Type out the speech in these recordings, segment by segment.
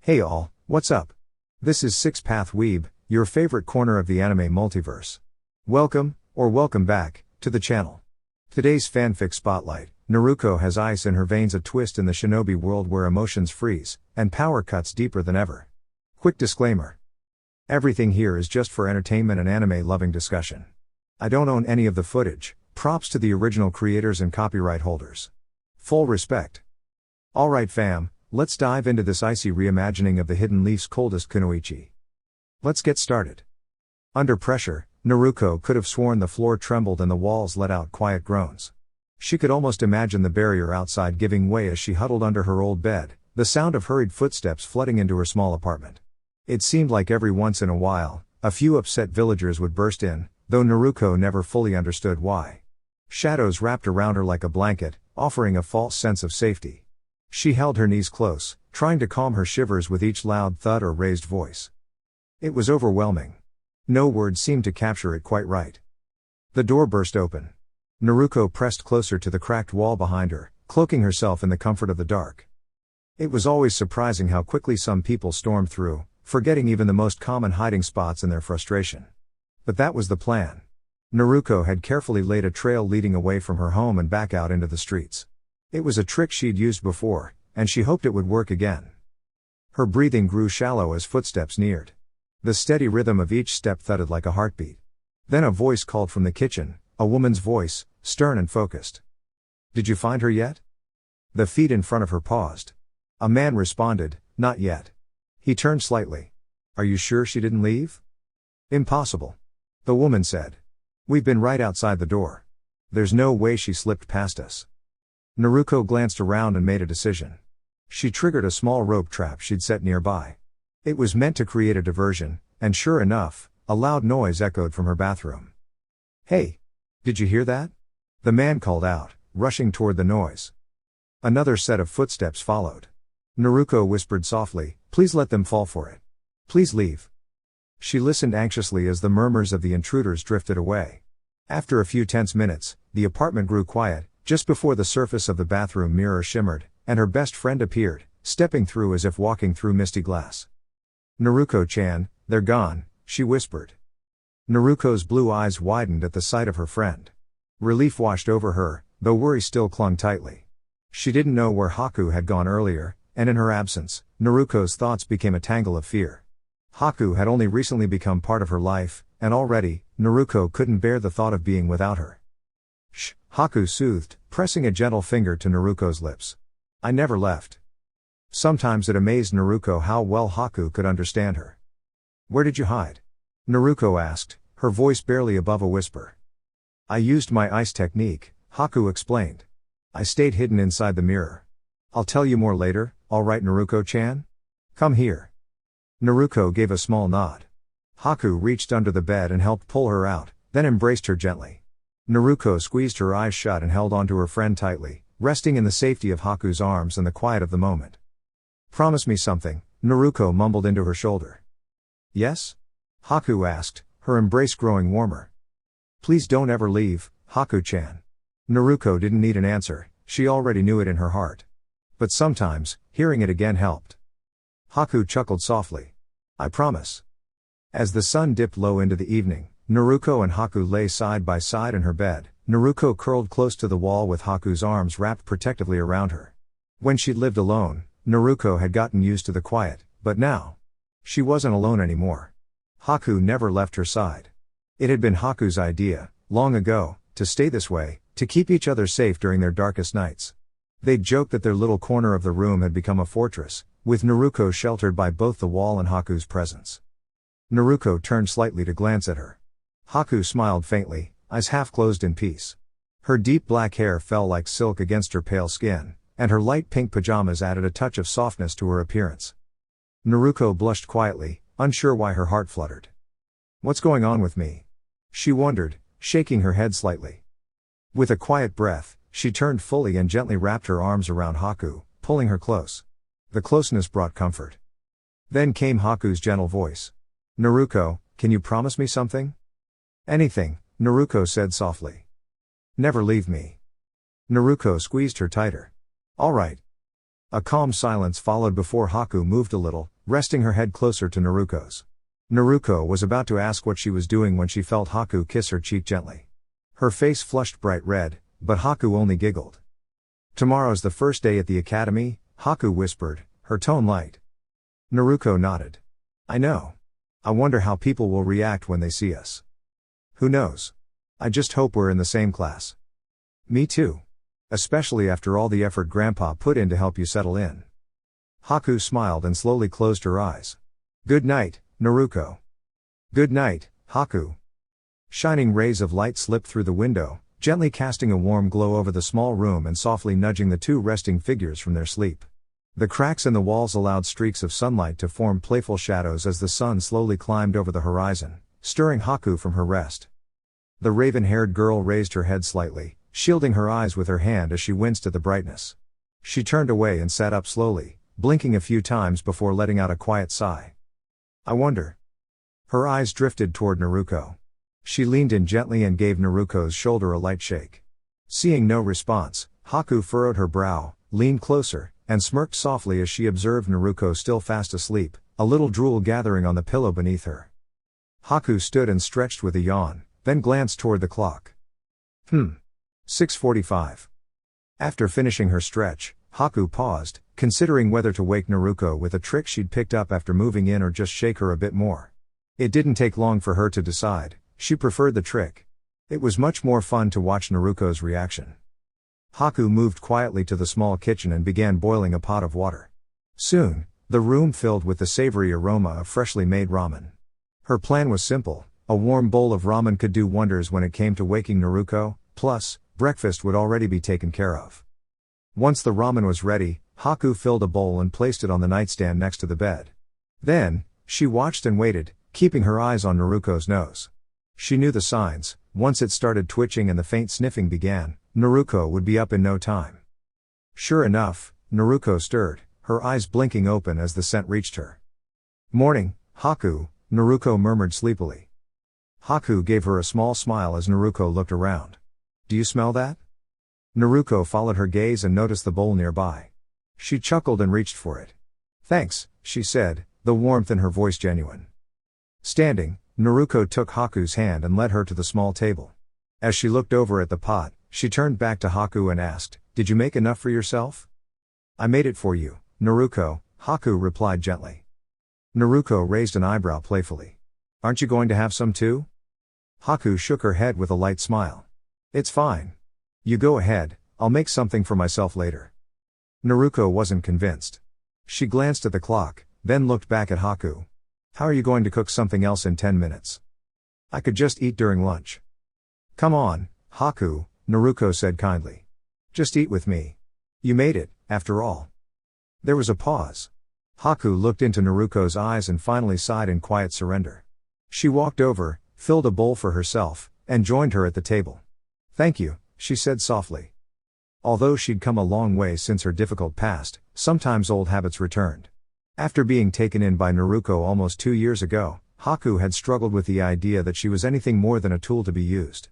Hey all, what's up? This is Six Path Weeb, your favorite corner of the anime multiverse. Welcome, or welcome back, to the channel. Today's fanfic spotlight: Naruko has ice in her veins, a twist in the shinobi world where emotions freeze, and power cuts deeper than ever. Quick disclaimer. Everything here is just for entertainment and anime-loving discussion. I don't own any of the footage, props to the original creators and copyright holders. Full respect. Alright fam, let's dive into this icy reimagining of the Hidden Leaf's coldest kunoichi. Let's get started. Under pressure, Naruko could have sworn the floor trembled and the walls let out quiet groans. She could almost imagine the barrier outside giving way as she huddled under her old bed, the sound of hurried footsteps flooding into her small apartment. It seemed like every once in a while, a few upset villagers would burst in, though Naruko never fully understood why. Shadows wrapped around her like a blanket, offering a false sense of safety. She held her knees close, trying to calm her shivers with each loud thud or raised voice. It was overwhelming. No words seemed to capture it quite right. The door burst open. Naruko pressed closer to the cracked wall behind her, cloaking herself in the comfort of the dark. It was always surprising how quickly some people stormed through, forgetting even the most common hiding spots in their frustration. But that was the plan. Naruko had carefully laid a trail leading away from her home and back out into the streets. It was a trick she'd used before, and she hoped it would work again. Her breathing grew shallow as footsteps neared. The steady rhythm of each step thudded like a heartbeat. Then a voice called from the kitchen, a woman's voice, stern and focused. "Did you find her yet?" The feet in front of her paused. A man responded, "Not yet." He turned slightly. "Are you sure she didn't leave?" "Impossible," the woman said. "We've been right outside the door. There's no way she slipped past us." Naruko glanced around and made a decision. She triggered a small rope trap she'd set nearby. It was meant to create a diversion, and sure enough, a loud noise echoed from her bathroom. "Hey! Did you hear that?" the man called out, rushing toward the noise. Another set of footsteps followed. Naruko whispered softly, "Please let them fall for it. Please leave." She listened anxiously as the murmurs of the intruders drifted away. After a few tense minutes, the apartment grew quiet, just before the surface of the bathroom mirror shimmered, and her best friend appeared, stepping through as if walking through misty glass. "Naruko-chan, they're gone," she whispered. Naruko's blue eyes widened at the sight of her friend. Relief washed over her, though worry still clung tightly. She didn't know where Haku had gone earlier, and in her absence, Naruko's thoughts became a tangle of fear. Haku had only recently become part of her life, and already, Naruko couldn't bear the thought of being without her. "Shh," Haku soothed, pressing a gentle finger to Naruko's lips. "I never left." Sometimes it amazed Naruko how well Haku could understand her. "Where did you hide?" Naruko asked, her voice barely above a whisper. "I used my ice technique," Haku explained. "I stayed hidden inside the mirror. I'll tell you more later, alright Naruko-chan? Come here." Naruko gave a small nod. Haku reached under the bed and helped pull her out, then embraced her gently. Naruko squeezed her eyes shut and held onto her friend tightly, resting in the safety of Haku's arms and the quiet of the moment. "Promise me something," Naruko mumbled into her shoulder. "Yes?" Haku asked, her embrace growing warmer. "Please don't ever leave, Haku-chan." Naruko didn't need an answer, she already knew it in her heart. But sometimes, hearing it again helped. Haku chuckled softly. "I promise." As the sun dipped low into the evening, Naruko and Haku lay side by side in her bed, Naruko curled close to the wall with Haku's arms wrapped protectively around her. When she'd lived alone, Naruko had gotten used to the quiet, but now, she wasn't alone anymore. Haku never left her side. It had been Haku's idea, long ago, to stay this way, to keep each other safe during their darkest nights. They'd joked that their little corner of the room had become a fortress, with Naruko sheltered by both the wall and Haku's presence. Naruko turned slightly to glance at her. Haku smiled faintly, eyes half closed in peace. Her deep black hair fell like silk against her pale skin, and her light pink pajamas added a touch of softness to her appearance. Naruko blushed quietly, unsure why her heart fluttered. "What's going on with me?" she wondered, shaking her head slightly. With a quiet breath, she turned fully and gently wrapped her arms around Haku, pulling her close. The closeness brought comfort. Then came Haku's gentle voice. "Naruko, can you promise me something?" "Anything," Naruko said softly. "Never leave me." Naruko squeezed her tighter. "All right." A calm silence followed before Haku moved a little, resting her head closer to Naruko's. Naruko was about to ask what she was doing when she felt Haku kiss her cheek gently. Her face flushed bright red, but Haku only giggled. "Tomorrow's the first day at the academy," Haku whispered, her tone light. Naruko nodded. "I know. I wonder how people will react when they see us." "Who knows? I just hope we're in the same class." "Me too. Especially after all the effort Grandpa put in to help you settle in." Haku smiled and slowly closed her eyes. "Good night, Naruko." "Good night, Haku." Shining rays of light slipped through the window, gently casting a warm glow over the small room and softly nudging the two resting figures from their sleep. The cracks in the walls allowed streaks of sunlight to form playful shadows as the sun slowly climbed over the horizon, stirring Haku from her rest. The raven-haired girl raised her head slightly, shielding her eyes with her hand as she winced at the brightness. She turned away and sat up slowly, blinking a few times before letting out a quiet sigh. "I wonder." Her eyes drifted toward Naruko. She leaned in gently and gave Naruko's shoulder a light shake. Seeing no response, Haku furrowed her brow, leaned closer, and smirked softly as she observed Naruko still fast asleep, a little drool gathering on the pillow beneath her. Haku stood and stretched with a yawn, then glanced toward the clock. 6:45. After finishing her stretch, Haku paused, considering whether to wake Naruko with a trick she'd picked up after moving in or just shake her a bit more. It didn't take long for her to decide. She preferred the trick. It was much more fun to watch Naruko's reaction. Haku moved quietly to the small kitchen and began boiling a pot of water. Soon, the room filled with the savory aroma of freshly made ramen. Her plan was simple: a warm bowl of ramen could do wonders when it came to waking Naruko, plus, breakfast would already be taken care of. Once the ramen was ready, Haku filled a bowl and placed it on the nightstand next to the bed. Then, she watched and waited, keeping her eyes on Naruko's nose. She knew the signs: once it started twitching and the faint sniffing began, Naruko would be up in no time. Sure enough, Naruko stirred, her eyes blinking open as the scent reached her. "Morning, Haku," Naruko murmured sleepily. Haku gave her a small smile as Naruko looked around. "Do you smell that?" Naruko followed her gaze and noticed the bowl nearby. She chuckled and reached for it. "Thanks," she said, the warmth in her voice genuine. Standing, Naruko took Haku's hand and led her to the small table. As she looked over at the pot, she turned back to Haku and asked, "Did you make enough for yourself?" "I made it for you, Naruko," Haku replied gently. Naruko raised an eyebrow playfully. "Aren't you going to have some too?" Haku shook her head with a light smile. "It's fine. You go ahead, I'll make something for myself later." Naruko wasn't convinced. She glanced at the clock, then looked back at Haku. "How are you going to cook something else in 10 minutes? I could just eat during lunch." "Come on, Haku," Naruko said kindly. "Just eat with me. You made it, after all." There was a pause. Haku looked into Naruko's eyes and finally sighed in quiet surrender. She walked over, filled a bowl for herself, and joined her at the table. "Thank you," she said softly. Although she'd come a long way since her difficult past, sometimes old habits returned. After being taken in by Naruko almost 2 years ago, Haku had struggled with the idea that she was anything more than a tool to be used.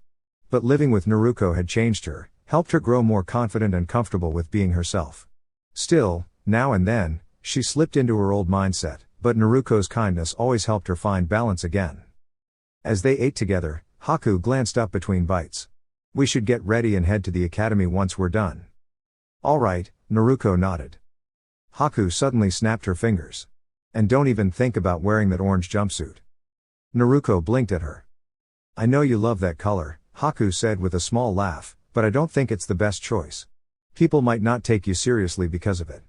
But living with Naruko had changed her, helped her grow more confident and comfortable with being herself. Still, now and then, she slipped into her old mindset, but Naruko's kindness always helped her find balance again. As they ate together, Haku glanced up between bites. "We should get ready and head to the academy once we're done." "All right," Naruko nodded. Haku suddenly snapped her fingers. "And don't even think about wearing that orange jumpsuit." Naruko blinked at her. "I know you love that color," Haku said with a small laugh, "but I don't think it's the best choice. People might not take you seriously because of it."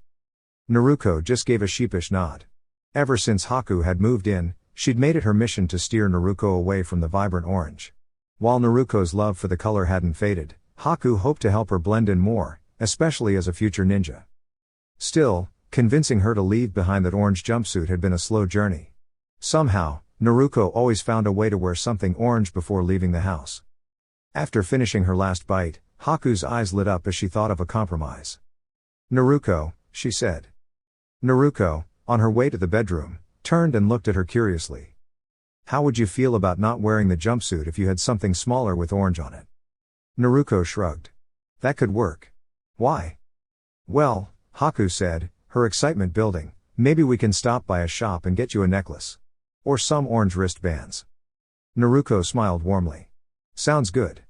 Naruko just gave a sheepish nod. Ever since Haku had moved in, she'd made it her mission to steer Naruko away from the vibrant orange. While Naruko's love for the color hadn't faded, Haku hoped to help her blend in more, especially as a future ninja. Still, convincing her to leave behind that orange jumpsuit had been a slow journey. Somehow, Naruko always found a way to wear something orange before leaving the house. After finishing her last bite, Haku's eyes lit up as she thought of a compromise. "Naruko," she said. Naruko, on her way to the bedroom, turned and looked at her curiously. "How would you feel about not wearing the jumpsuit if you had something smaller with orange on it?" Naruko shrugged. "That could work." "Why?" "Well," Haku said, her excitement building, maybe we can stop by a shop and get you a necklace. Or some orange wristbands. Naruko smiled warmly. Sounds good.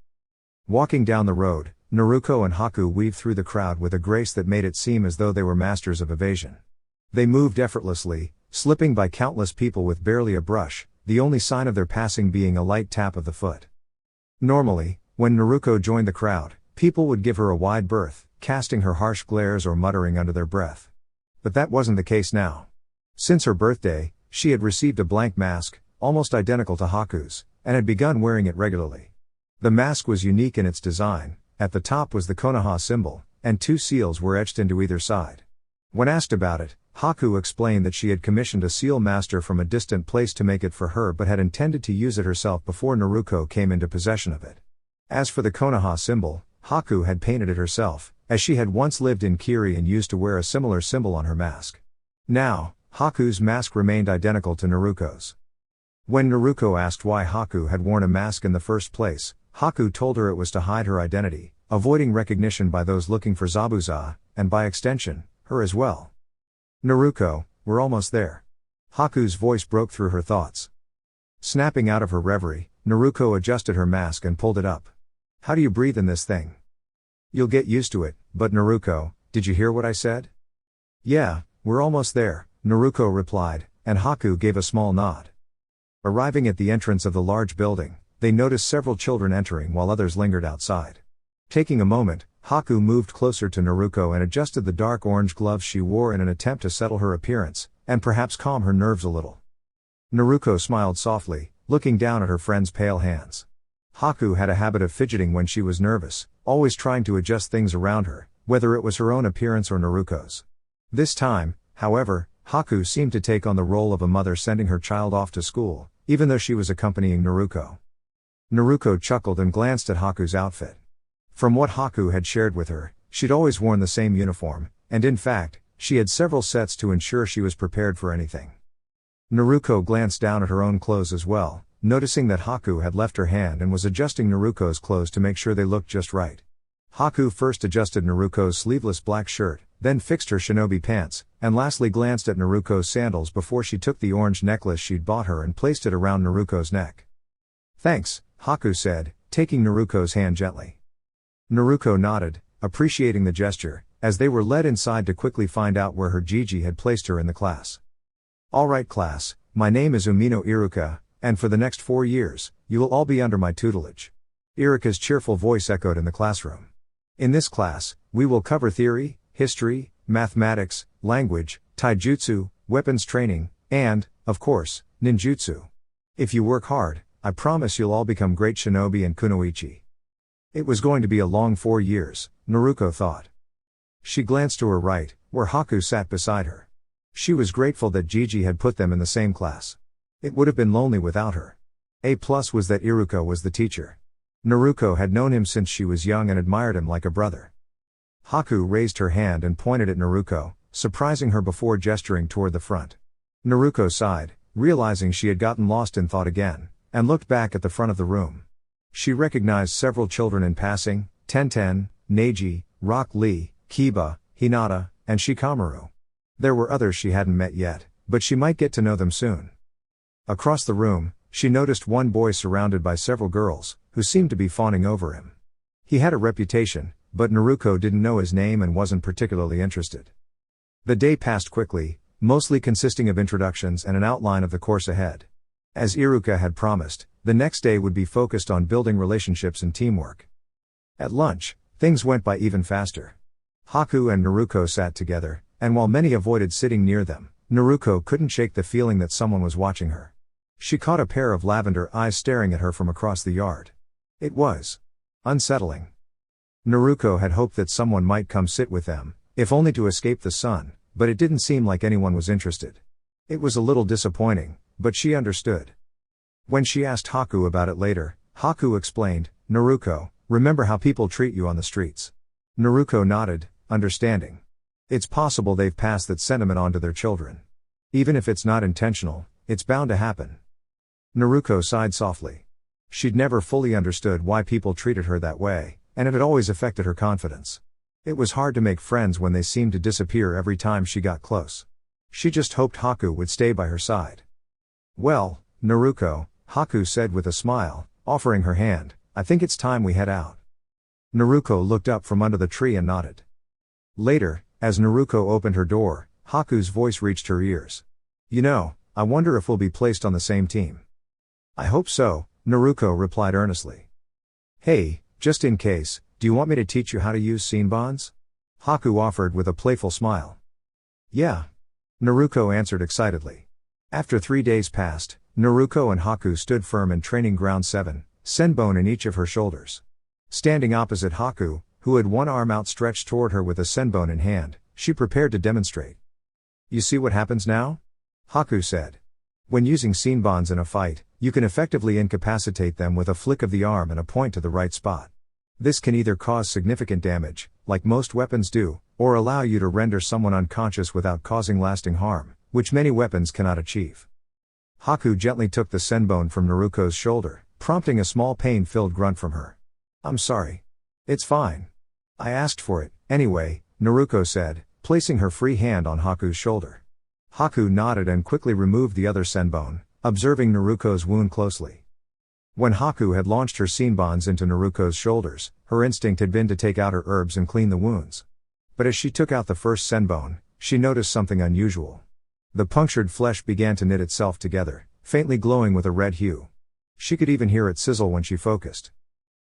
Walking down the road, Naruko and Haku weaved through the crowd with a grace that made it seem as though they were masters of evasion. They moved effortlessly, slipping by countless people with barely a brush, the only sign of their passing being a light tap of the foot. Normally, when Naruko joined the crowd, people would give her a wide berth, casting her harsh glares or muttering under their breath. But that wasn't the case now. Since her birthday, she had received a blank mask, almost identical to Haku's, and had begun wearing it regularly. The mask was unique in its design. At the top was the Konoha symbol, and 2 seals were etched into either side. When asked about it, Haku explained that she had commissioned a seal master from a distant place to make it for her but had intended to use it herself before Naruko came into possession of it. As for the Konoha symbol, Haku had painted it herself, as she had once lived in Kiri and used to wear a similar symbol on her mask. Now, Haku's mask remained identical to Naruko's. When Naruko asked why Haku had worn a mask in the first place, Haku told her it was to hide her identity, avoiding recognition by those looking for Zabuza, and by extension, her as well. Naruko, we're almost there. Haku's voice broke through her thoughts. Snapping out of her reverie, Naruko adjusted her mask and pulled it up. How do you breathe in this thing? You'll get used to it, but Naruko, did you hear what I said? Yeah, we're almost there, Naruko replied, and Haku gave a small nod. Arriving at the entrance of the large building, they noticed several children entering while others lingered outside. Taking a moment, Haku moved closer to Naruko and adjusted the dark orange gloves she wore in an attempt to settle her appearance, and perhaps calm her nerves a little. Naruko smiled softly, looking down at her friend's pale hands. Haku had a habit of fidgeting when she was nervous, always trying to adjust things around her, whether it was her own appearance or Naruko's. This time, however, Haku seemed to take on the role of a mother sending her child off to school, even though she was accompanying Naruko. Naruko chuckled and glanced at Haku's outfit. From what Haku had shared with her, she'd always worn the same uniform, and in fact, she had several sets to ensure she was prepared for anything. Naruko glanced down at her own clothes as well, noticing that Haku had left her hand and was adjusting Naruko's clothes to make sure they looked just right. Haku first adjusted Naruko's sleeveless black shirt, then fixed her shinobi pants, and lastly glanced at Naruko's sandals before she took the orange necklace she'd bought her and placed it around Naruko's neck. Thanks, Haku said, taking Naruko's hand gently. Naruko nodded, appreciating the gesture, as they were led inside to quickly find out where her Gigi had placed her in the class. Alright class, my name is Umino Iruka, and for the next 4 years, you will all be under my tutelage. Iruka's cheerful voice echoed in the classroom. In this class, we will cover theory, history, mathematics, language, taijutsu, weapons training, and, of course, ninjutsu. If you work hard, I promise you'll all become great shinobi and kunoichi. It was going to be a long 4 years, Naruko thought. She glanced to her right, where Haku sat beside her. She was grateful that Gigi had put them in the same class. It would have been lonely without her. A plus was that Iruka was the teacher. Naruko had known him since she was young and admired him like a brother. Haku raised her hand and pointed at Naruko, surprising her before gesturing toward the front. Naruko sighed, realizing she had gotten lost in thought again, and looked back at the front of the room. She recognized several children in passing: Tenten, Neji, Rock Lee, Kiba, Hinata, and Shikamaru. There were others she hadn't met yet, but she might get to know them soon. Across the room, she noticed one boy surrounded by several girls, who seemed to be fawning over him. He had a reputation, but Naruko didn't know his name and wasn't particularly interested. The day passed quickly, mostly consisting of introductions and an outline of the course ahead. As Iruka had promised, the next day would be focused on building relationships and teamwork. At lunch, things went by even faster. Haku and Naruko sat together, and while many avoided sitting near them, Naruko couldn't shake the feeling that someone was watching her. She caught a pair of lavender eyes staring at her from across the yard. It was unsettling. Naruko had hoped that someone might come sit with them, if only to escape the sun, but it didn't seem like anyone was interested. It was a little disappointing, but she understood. When she asked Haku about it later, Haku explained, "Naruko, remember how people treat you on the streets?" Naruko nodded, understanding. It's possible they've passed that sentiment on to their children. Even if it's not intentional, it's bound to happen. Naruko sighed softly. She'd never fully understood why people treated her that way, and it had always affected her confidence. It was hard to make friends when they seemed to disappear every time she got close. She just hoped Haku would stay by her side. "Well, Naruko," Haku said with a smile, offering her hand, "I think it's time we head out." Naruko looked up from under the tree and nodded. Later, as Naruko opened her door, Haku's voice reached her ears. "You know, I wonder if we'll be placed on the same team." "I hope so," Naruko replied earnestly. "Hey, just in case, do you want me to teach you how to use scene bonds?" Haku offered with a playful smile. "Yeah," Naruko answered excitedly. After 3 days passed, Naruko and Haku stood firm in training ground 7, senbon in each of her shoulders. Standing opposite Haku, who had one arm outstretched toward her with a senbon in hand, she prepared to demonstrate. "You see what happens now?" Haku said. "When using senbons in a fight, you can effectively incapacitate them with a flick of the arm and a point to the right spot. This can either cause significant damage, like most weapons do, or allow you to render someone unconscious without causing lasting harm, which many weapons cannot achieve." Haku gently took the senbon from Naruko's shoulder, prompting a small pain-filled grunt from her. "I'm sorry. It's fine. I asked for it, anyway," Naruko said, placing her free hand on Haku's shoulder. Haku nodded and quickly removed the other senbon, observing Naruko's wound closely. When Haku had launched her senbons into Naruko's shoulders, her instinct had been to take out her herbs and clean the wounds. But as she took out the first senbon, she noticed something unusual. The punctured flesh began to knit itself together, faintly glowing with a red hue. She could even hear it sizzle when she focused.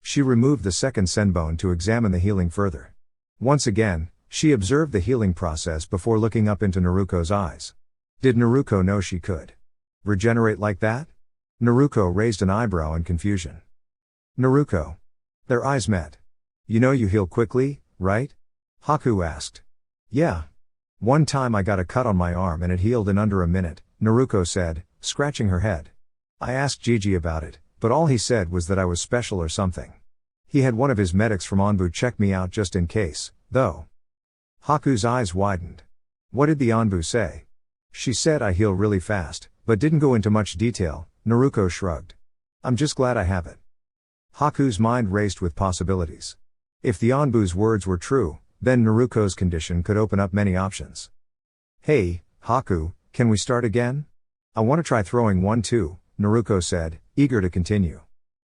She removed the second senbon to examine the healing further. Once again, she observed the healing process before looking up into Naruko's eyes. Did Naruko know she could regenerate like that? Naruko raised an eyebrow in confusion. "Naruko." Their eyes met. "You know you heal quickly, right?" Haku asked. "Yeah. One time I got a cut on my arm and it healed in under a minute," Naruko said, scratching her head. "I asked Gigi about it, but all he said was that I was special or something. He had one of his medics from Onbu check me out just in case, though." Haku's eyes widened. "What did the Onbu say?" "She said I heal really fast, but didn't go into much detail," Naruko shrugged. "I'm just glad I have it." Haku's mind raced with possibilities. If the Onbu's words were true, then Naruko's condition could open up many options. "Hey, Haku, can we start again? I want to try throwing one too," Naruko said, eager to continue.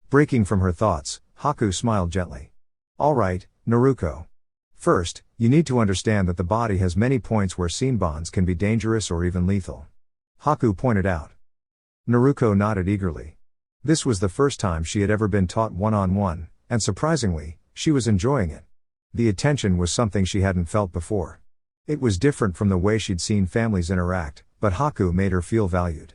Breaking from her thoughts, Haku smiled gently. "All right, Naruko. First, you need to understand that the body has many points where senbons can be dangerous or even lethal," Haku pointed out. Naruko nodded eagerly. This was the first time she had ever been taught one-on-one, and surprisingly, she was enjoying it. The attention was something she hadn't felt before. It was different from the way she'd seen families interact, but Haku made her feel valued.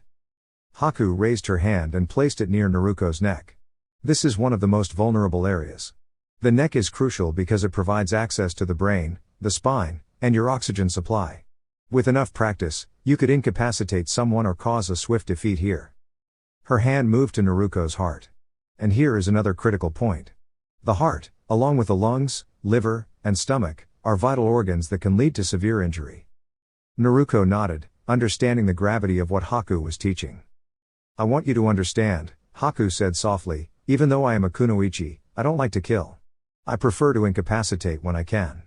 Haku raised her hand and placed it near Naruko's neck. "This is one of the most vulnerable areas. The neck is crucial because it provides access to the brain, the spine, and your oxygen supply. With enough practice, you could incapacitate someone or cause a swift defeat here." Her hand moved to Naruko's heart. And here is another critical point. The heart, along with the lungs, liver, and stomach, are vital organs that can lead to severe injury. Naruko nodded, understanding the gravity of what Haku was teaching. "I want you to understand," Haku said softly, "even though I am a kunoichi, I don't like to kill. I prefer to incapacitate when I can."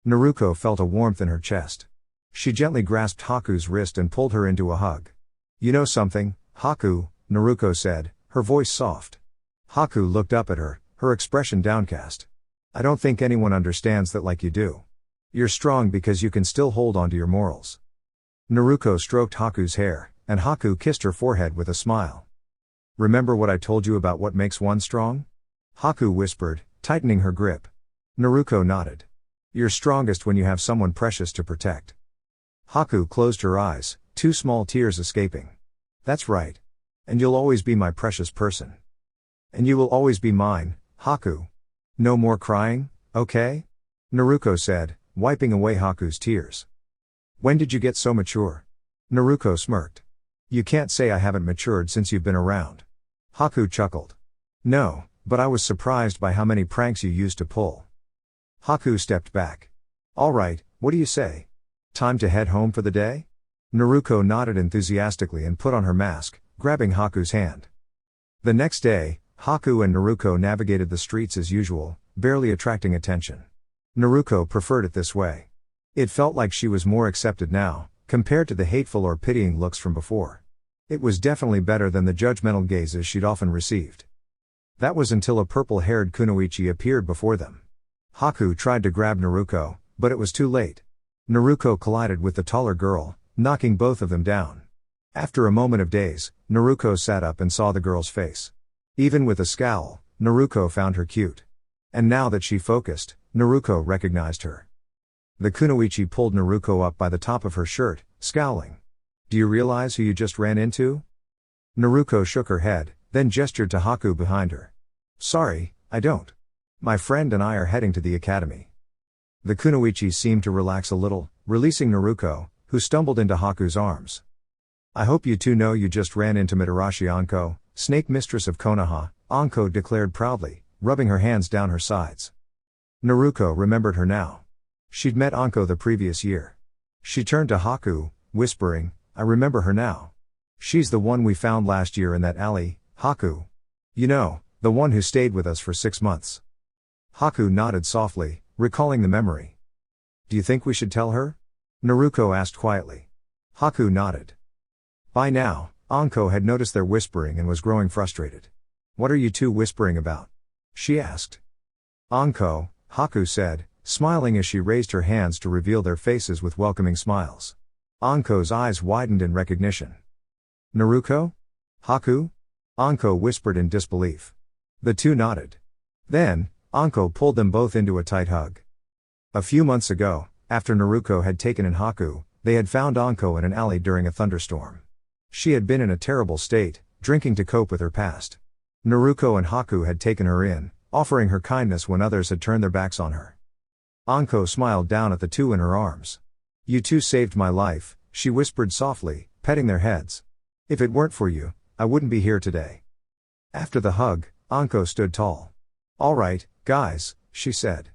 Naruko felt a warmth in her chest. She gently grasped Haku's wrist and pulled her into a hug. "You know something, Haku," Naruko said, her voice soft. Haku looked up at her, her expression downcast. "I don't think anyone understands that like you do. You're strong because you can still hold on to your morals." Naruko stroked Haku's hair, and Haku kissed her forehead with a smile. "Remember what I told you about what makes one strong?" Haku whispered, tightening her grip. Naruko nodded. "You're strongest when you have someone precious to protect." Haku closed her eyes, 2 small tears escaping. "That's right. And you'll always be my precious person. And you will always be mine, Haku. No more crying, okay?" Naruko said, wiping away Haku's tears. "When did you get so mature?" Naruko smirked. "You can't say I haven't matured since you've been around." Haku chuckled. "No, but I was surprised by how many pranks you used to pull." Haku stepped back. "All right, what do you say? Time to head home for the day?" Naruko nodded enthusiastically and put on her mask, grabbing Haku's hand. The next day, Haku and Naruko navigated the streets as usual, barely attracting attention. Naruko preferred it this way. It felt like she was more accepted now, compared to the hateful or pitying looks from before. It was definitely better than the judgmental gazes she'd often received. That was until a purple-haired kunoichi appeared before them. Haku tried to grab Naruko, but it was too late. Naruko collided with the taller girl, knocking both of them down. After a moment of daze, Naruko sat up and saw the girl's face. Even with a scowl, Naruko found her cute. And now that she focused, Naruko recognized her. The kunoichi pulled Naruko up by the top of her shirt, scowling. "Do you realize who you just ran into?" Naruko shook her head, then gestured to Haku behind her. "Sorry, I don't. My friend and I are heading to the academy." The kunoichi seemed to relax a little, releasing Naruko, who stumbled into Haku's arms. "I hope you two know you just ran into Mitarashi Anko, snake mistress of Konoha," Anko declared proudly, rubbing her hands down her sides. Naruko remembered her now. She'd met Anko the previous year. She turned to Haku, whispering, "I remember her now. She's the one we found last year in that alley, Haku. You know, the one who stayed with us for 6 months." Haku nodded softly, recalling the memory. "Do you think we should tell her?" Naruko asked quietly. Haku nodded. By now, Anko had noticed their whispering and was growing frustrated. "What are you two whispering about?" she asked. "Anko," Haku said, smiling as she raised her hands to reveal their faces with welcoming smiles. Anko's eyes widened in recognition. "Naruko? Haku?" Anko whispered in disbelief. The two nodded. Then, Anko pulled them both into a tight hug. A few months ago, after Naruko had taken in Haku, they had found Anko in an alley during a thunderstorm. She had been in a terrible state, drinking to cope with her past. Naruko and Haku had taken her in, offering her kindness when others had turned their backs on her. Anko smiled down at the two in her arms. "You two saved my life," she whispered softly, petting their heads. "If it weren't for you, I wouldn't be here today." After the hug, Anko stood tall. "All right, guys," she said.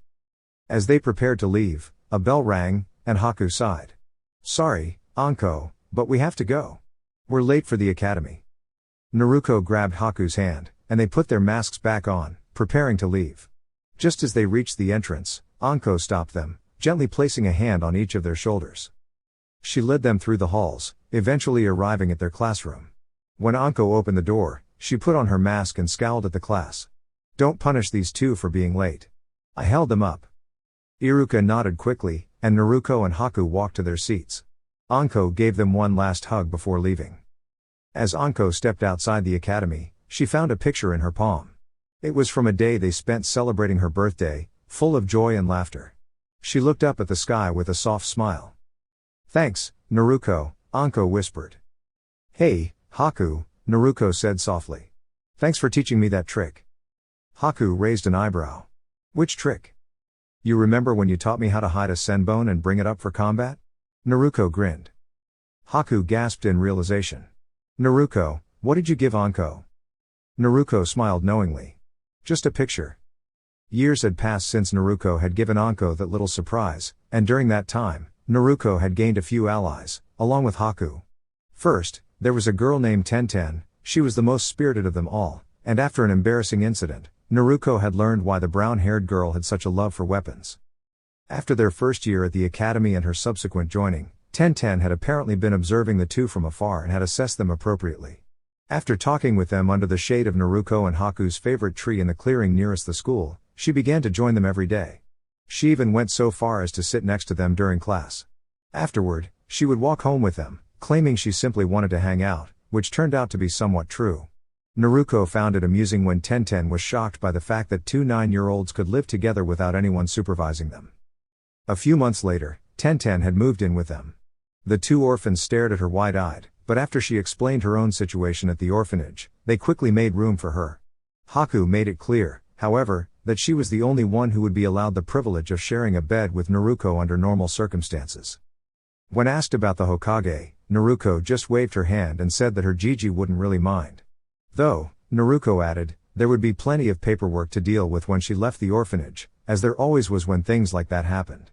As they prepared to leave, a bell rang, and Haku sighed. "Sorry, Anko, but we have to go. We're late for the academy." Naruko grabbed Haku's hand, and they put their masks back on, preparing to leave. Just as they reached the entrance, Anko stopped them, gently placing a hand on each of their shoulders. She led them through the halls, eventually arriving at their classroom. When Anko opened the door, she put on her mask and scowled at the class. "Don't punish these two for being late. I held them up." Iruka nodded quickly, and Naruko and Haku walked to their seats. Anko gave them one last hug before leaving. As Anko stepped outside the academy, she found a picture in her palm. It was from a day they spent celebrating her birthday, full of joy and laughter. She looked up at the sky with a soft smile. "Thanks, Naruko," Anko whispered. "Hey, Haku," Naruko said softly. "Thanks for teaching me that trick." Haku raised an eyebrow. "Which trick?" "You remember when you taught me how to hide a senbon and bring it up for combat?" Naruko grinned. Haku gasped in realization. "Naruko, what did you give Anko?" Naruko smiled knowingly. "Just a picture." Years had passed since Naruko had given Anko that little surprise, and during that time, Naruko had gained a few allies, along with Haku. First, there was a girl named Tenten. She was the most spirited of them all, and after an embarrassing incident, Naruko had learned why the brown-haired girl had such a love for weapons. After their first year at the academy and her subsequent joining, Tenten had apparently been observing the two from afar and had assessed them appropriately. After talking with them under the shade of Naruko and Haku's favorite tree in the clearing nearest the school, she began to join them every day. She even went so far as to sit next to them during class. Afterward, she would walk home with them, claiming she simply wanted to hang out, which turned out to be somewhat true. Naruko found it amusing when Tenten was shocked by the fact that two 9-year-olds could live together without anyone supervising them. A few months later, Tenten had moved in with them. The two orphans stared at her wide-eyed, but after she explained her own situation at the orphanage, they quickly made room for her. Haku made it clear, however, that she was the only one who would be allowed the privilege of sharing a bed with Naruko under normal circumstances. When asked about the Hokage, Naruko just waved her hand and said that her Jiji wouldn't really mind. Though, Naruko added, there would be plenty of paperwork to deal with when she left the orphanage, as there always was when things like that happened.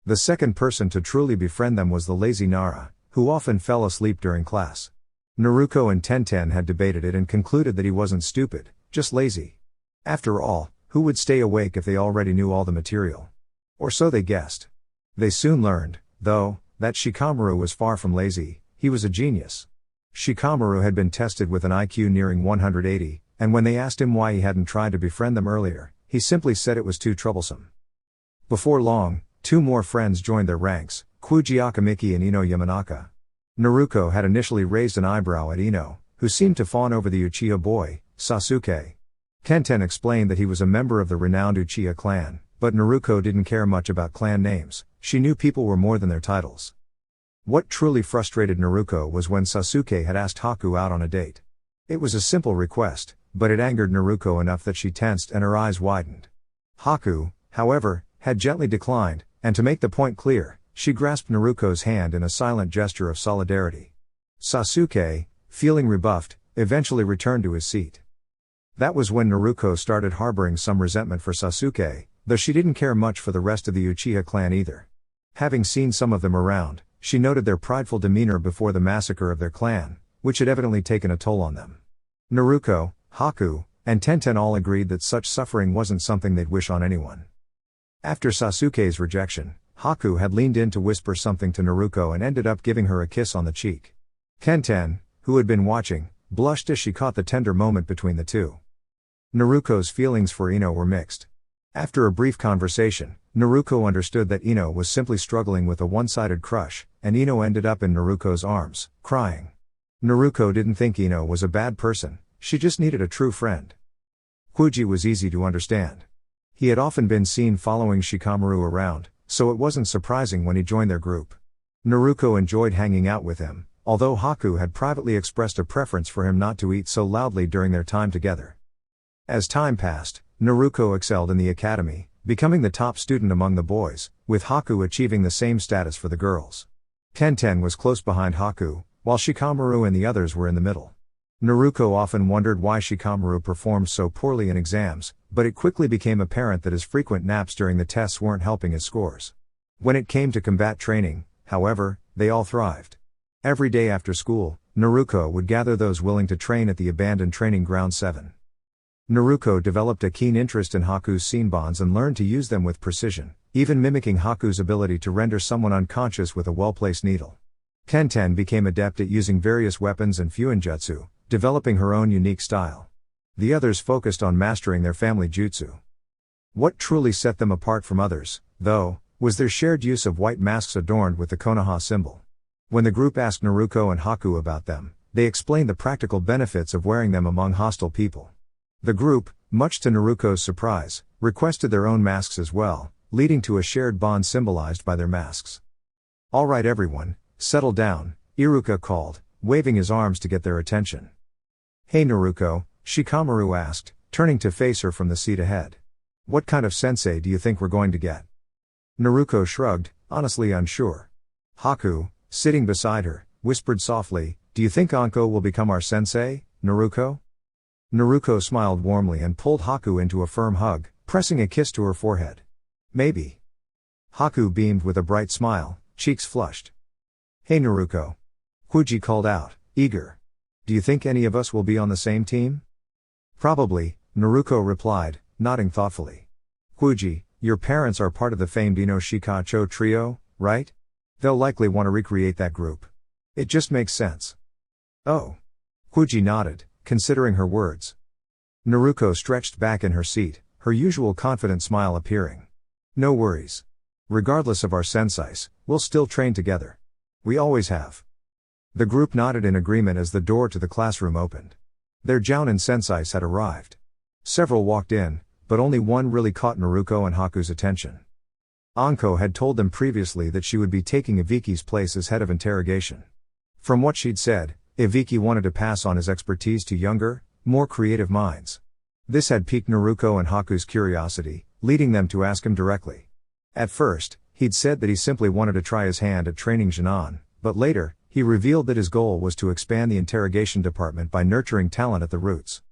The second person to truly befriend them was the lazy Nara, who often fell asleep during class. Naruko and Tenten had debated it and concluded that he wasn't stupid, just lazy. After all, who would stay awake if they already knew all the material? Or so they guessed. They soon learned, though, that Shikamaru was far from lazy, he was a genius. Shikamaru had been tested with an IQ nearing 180, and when they asked him why he hadn't tried to befriend them earlier, he simply said it was too troublesome. Before long, two more friends joined their ranks, Kuji Akamiki and Ino Yamanaka. Naruko had initially raised an eyebrow at Ino, who seemed to fawn over the Uchiha boy, Sasuke. Kenten explained that he was a member of the renowned Uchiha clan, but Naruko didn't care much about clan names, she knew people were more than their titles. What truly frustrated Naruko was when Sasuke had asked Haku out on a date. It was a simple request, but it angered Naruko enough that she tensed and her eyes widened. Haku, however, had gently declined, and to make the point clear, she grasped Naruko's hand in a silent gesture of solidarity. Sasuke, feeling rebuffed, eventually returned to his seat. That was when Naruko started harboring some resentment for Sasuke, though she didn't care much for the rest of the Uchiha clan either. Having seen some of them around, she noted their prideful demeanor before the massacre of their clan, which had evidently taken a toll on them. Naruko, Haku, and Tenten all agreed that such suffering wasn't something they'd wish on anyone. After Sasuke's rejection, Haku had leaned in to whisper something to Naruko and ended up giving her a kiss on the cheek. Tenten, who had been watching, blushed as she caught the tender moment between the two. Naruko's feelings for Ino were mixed. After a brief conversation, Naruko understood that Ino was simply struggling with a one-sided crush, and Ino ended up in Naruko's arms, crying. Naruko didn't think Ino was a bad person, she just needed a true friend. Kuji was easy to understand. He had often been seen following Shikamaru around, so it wasn't surprising when he joined their group. Naruko enjoyed hanging out with him, although Haku had privately expressed a preference for him not to eat so loudly during their time together. As time passed, Naruko excelled in the academy, becoming the top student among the boys, with Haku achieving the same status for the girls. Tenten was close behind Haku, while Shikamaru and the others were in the middle. Naruko often wondered why Shikamaru performed so poorly in exams, but it quickly became apparent that his frequent naps during the tests weren't helping his scores. When it came to combat training, however, they all thrived. Every day after school, Naruko would gather those willing to train at the abandoned training ground 7. Naruko developed a keen interest in Haku's scene bonds and learned to use them with precision, even mimicking Haku's ability to render someone unconscious with a well-placed needle. Tenten became adept at using various weapons and fuinjutsu, developing her own unique style. The others focused on mastering their family jutsu. What truly set them apart from others, though, was their shared use of white masks adorned with the Konoha symbol. When the group asked Naruko and Haku about them, they explained the practical benefits of wearing them among hostile people. The group, much to Naruko's surprise, requested their own masks as well, leading to a shared bond symbolized by their masks. "All right everyone, settle down," Iruka called, waving his arms to get their attention. "Hey Naruko," Shikamaru asked, turning to face her from the seat ahead. "What kind of sensei do you think we're going to get?" Naruko shrugged, honestly unsure. Haku, sitting beside her, whispered softly, "Do you think Anko will become our sensei, Naruko?" Naruko smiled warmly and pulled Haku into a firm hug, pressing a kiss to her forehead. "Maybe." Haku beamed with a bright smile, cheeks flushed. "Hey Naruko." Kuji called out, eager. "Do you think any of us will be on the same team?" "Probably," Naruko replied, nodding thoughtfully. "Kuji, your parents are part of the famed Ino Shikacho trio, right? They'll likely want to recreate that group. It just makes sense." "Oh." Kuji nodded, considering her words. Naruko stretched back in her seat, her usual confident smile appearing. "No worries. Regardless of our senseis, we'll still train together. We always have." The group nodded in agreement as the door to the classroom opened. Their Jounin senseis had arrived. Several walked in, but only one really caught Naruko and Haku's attention. Anko had told them previously that she would be taking Iviki's place as head of interrogation. From what she'd said, Iviki wanted to pass on his expertise to younger, more creative minds. This had piqued Naruko and Haku's curiosity, leading them to ask him directly. At first, he'd said that he simply wanted to try his hand at training Jinan, but later, he revealed that his goal was to expand the interrogation department by nurturing talent at the roots.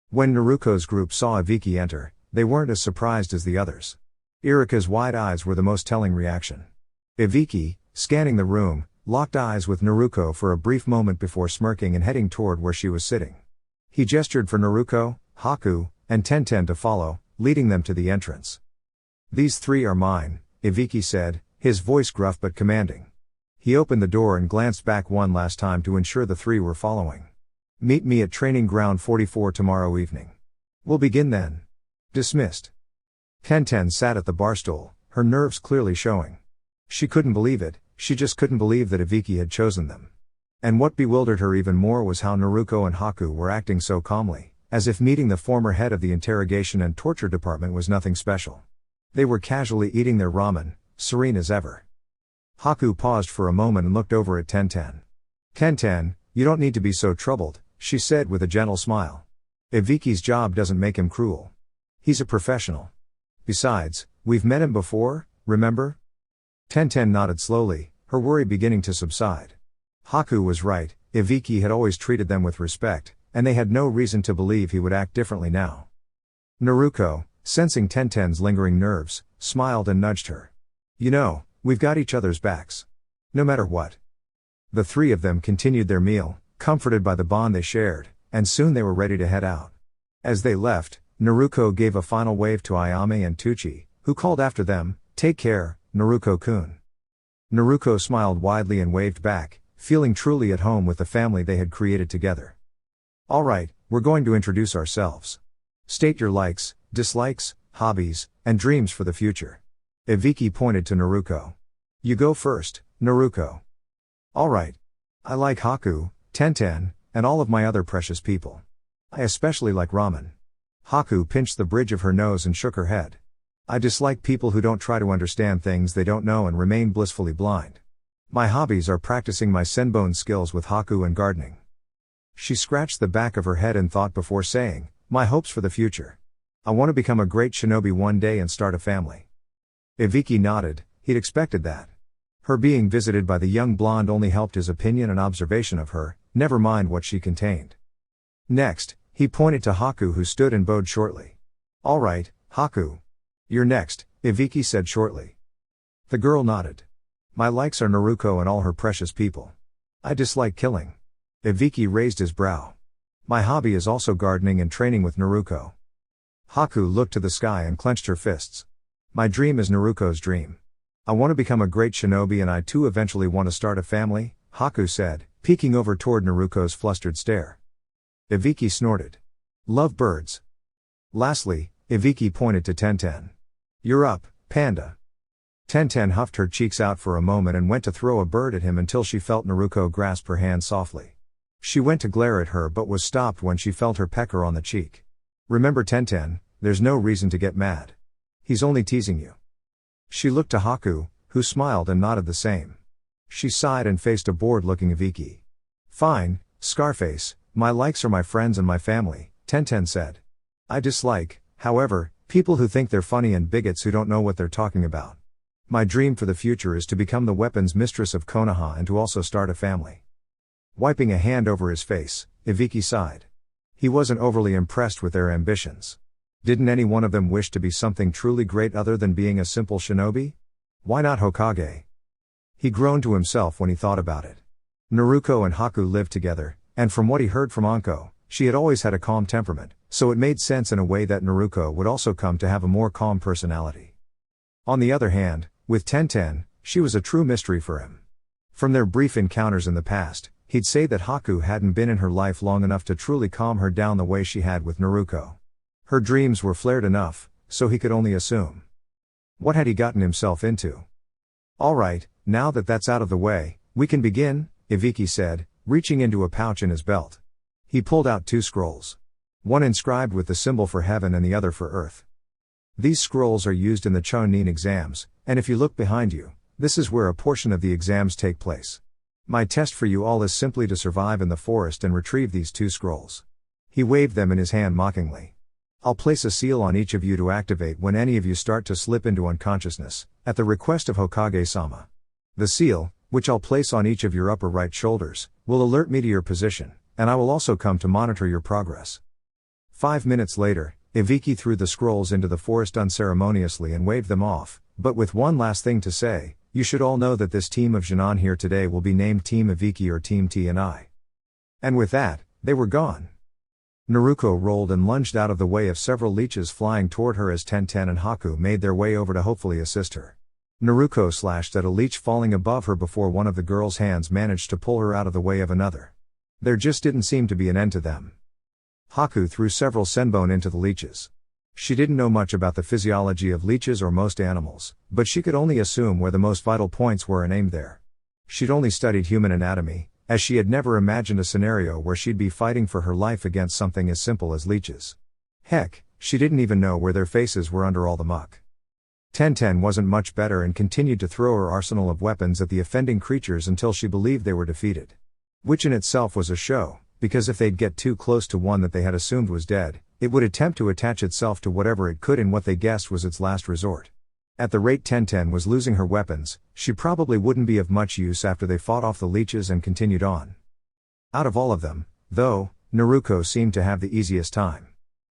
When Naruko's group saw Iviki enter, they weren't as surprised as the others. Iruka's wide eyes were the most telling reaction. Iviki, scanning the room, locked eyes with Naruko for a brief moment before smirking and heading toward where she was sitting. He gestured for Naruko, Haku, and Tenten to follow, leading them to the entrance. "These three are mine," Iviki said, his voice gruff but commanding. He opened the door and glanced back one last time to ensure the three were following. Meet me at Training Ground 44 tomorrow evening. We'll begin then. Dismissed. Tenten sat at the barstool, her nerves clearly showing. She couldn't believe it, she just couldn't believe that Ibiki had chosen them. And what bewildered her even more was how Naruko and Haku were acting so calmly, as if meeting the former head of the interrogation and torture department was nothing special. They were casually eating their ramen, serene as ever. Haku paused for a moment and looked over at Tenten. Tenten, you don't need to be so troubled, she said with a gentle smile. Ibiki's job doesn't make him cruel. He's a professional. Besides, we've met him before, remember? Tenten nodded slowly, her worry beginning to subside. Haku was right, Ibiki had always treated them with respect, and they had no reason to believe he would act differently now. Naruko, sensing Tenten's lingering nerves, smiled and nudged her. You know, we've got each other's backs. No matter what. The three of them continued their meal, comforted by the bond they shared, and soon they were ready to head out. As they left, Naruko gave a final wave to Ayame and Tuchi, who called after them, "Take care, Naruko-kun." Naruko smiled widely and waved back, feeling truly at home with the family they had created together. All right, we're going to introduce ourselves. State your likes, dislikes, hobbies, and dreams for the future. Ibiki pointed to Naruko. You go first, Naruko. All right. I like Haku, Tenten, and all of my other precious people. I especially like ramen. Haku pinched the bridge of her nose and shook her head. I dislike people who don't try to understand things they don't know and remain blissfully blind. My hobbies are practicing my senbon skills with Haku and gardening. She scratched the back of her head in thought before saying, my hopes for the future. I want to become a great shinobi one day and start a family. Ibiki nodded, he'd expected that. Her being visited by the young blonde only helped his opinion and observation of her, never mind what she contained. Next, he pointed to Haku who stood and bowed shortly. All right, Haku. You're next, Ibiki said shortly. The girl nodded. My likes are Naruko and all her precious people. I dislike killing. Ibiki raised his brow. My hobby is also gardening and training with Naruko. Haku looked to the sky and clenched her fists. My dream is Naruko's dream. I want to become a great shinobi and I too eventually want to start a family, Haku said, peeking over toward Naruko's flustered stare. Ibiki snorted. Love birds. Lastly, Ibiki pointed to Tenten. You're up, panda. Tenten huffed her cheeks out for a moment and went to throw a bird at him until she felt Naruko grasp her hand softly. She went to glare at her but was stopped when she felt her peck her on the cheek. Remember Tenten, there's no reason to get mad. He's only teasing you. She looked to Haku, who smiled and nodded the same. She sighed and faced a bored-looking Ibiki. Fine, Scarface, my likes are my friends and my family, Tenten said. I dislike, however, people who think they're funny and bigots who don't know what they're talking about. My dream for the future is to become the weapons mistress of Konoha and to also start a family. Wiping a hand over his face, Ibiki sighed. He wasn't overly impressed with their ambitions. Didn't any one of them wish to be something truly great other than being a simple shinobi? Why not Hokage? He groaned to himself when he thought about it. Naruko and Haku lived together, and from what he heard from Anko, she had always had a calm temperament, so it made sense in a way that Naruko would also come to have a more calm personality. On the other hand, with Tenten, she was a true mystery for him. From their brief encounters in the past, he'd say that Haku hadn't been in her life long enough to truly calm her down the way she had with Naruko. Her dreams were flared enough, so he could only assume. What had he gotten himself into? All right, now that that's out of the way, we can begin, Ibiki said, reaching into a pouch in his belt. He pulled out 2 scrolls. One inscribed with the symbol for heaven and the other for earth. These scrolls are used in the Chunin exams, and if you look behind you, this is where a portion of the exams take place. My test for you all is simply to survive in the forest and retrieve these 2 scrolls. He waved them in his hand mockingly. I'll place a seal on each of you to activate when any of you start to slip into unconsciousness, at the request of Hokage-sama. The seal, which I'll place on each of your upper right shoulders, will alert me to your position, and I will also come to monitor your progress. 5 minutes later, Ibiki threw the scrolls into the forest unceremoniously and waved them off, but with one last thing to say, you should all know that this team of Jinan here today will be named Team Ibiki or Team T&I. And with that, they were gone. Naruko rolled and lunged out of the way of several leeches flying toward her as Tenten and Haku made their way over to hopefully assist her. Naruko slashed at a leech falling above her before one of the girl's hands managed to pull her out of the way of another. There just didn't seem to be an end to them. Haku threw several senbon into the leeches. She didn't know much about the physiology of leeches or most animals, but she could only assume where the most vital points were and aimed there. She'd only studied human anatomy, as she had never imagined a scenario where she'd be fighting for her life against something as simple as leeches. Heck, she didn't even know where their faces were under all the muck. Tenten wasn't much better and continued to throw her arsenal of weapons at the offending creatures until she believed they were defeated. Which in itself was a show, because if they'd get too close to one that they had assumed was dead, it would attempt to attach itself to whatever it could in what they guessed was its last resort. At the rate Tenten was losing her weapons, she probably wouldn't be of much use after they fought off the leeches and continued on. Out of all of them, though, Naruko seemed to have the easiest time.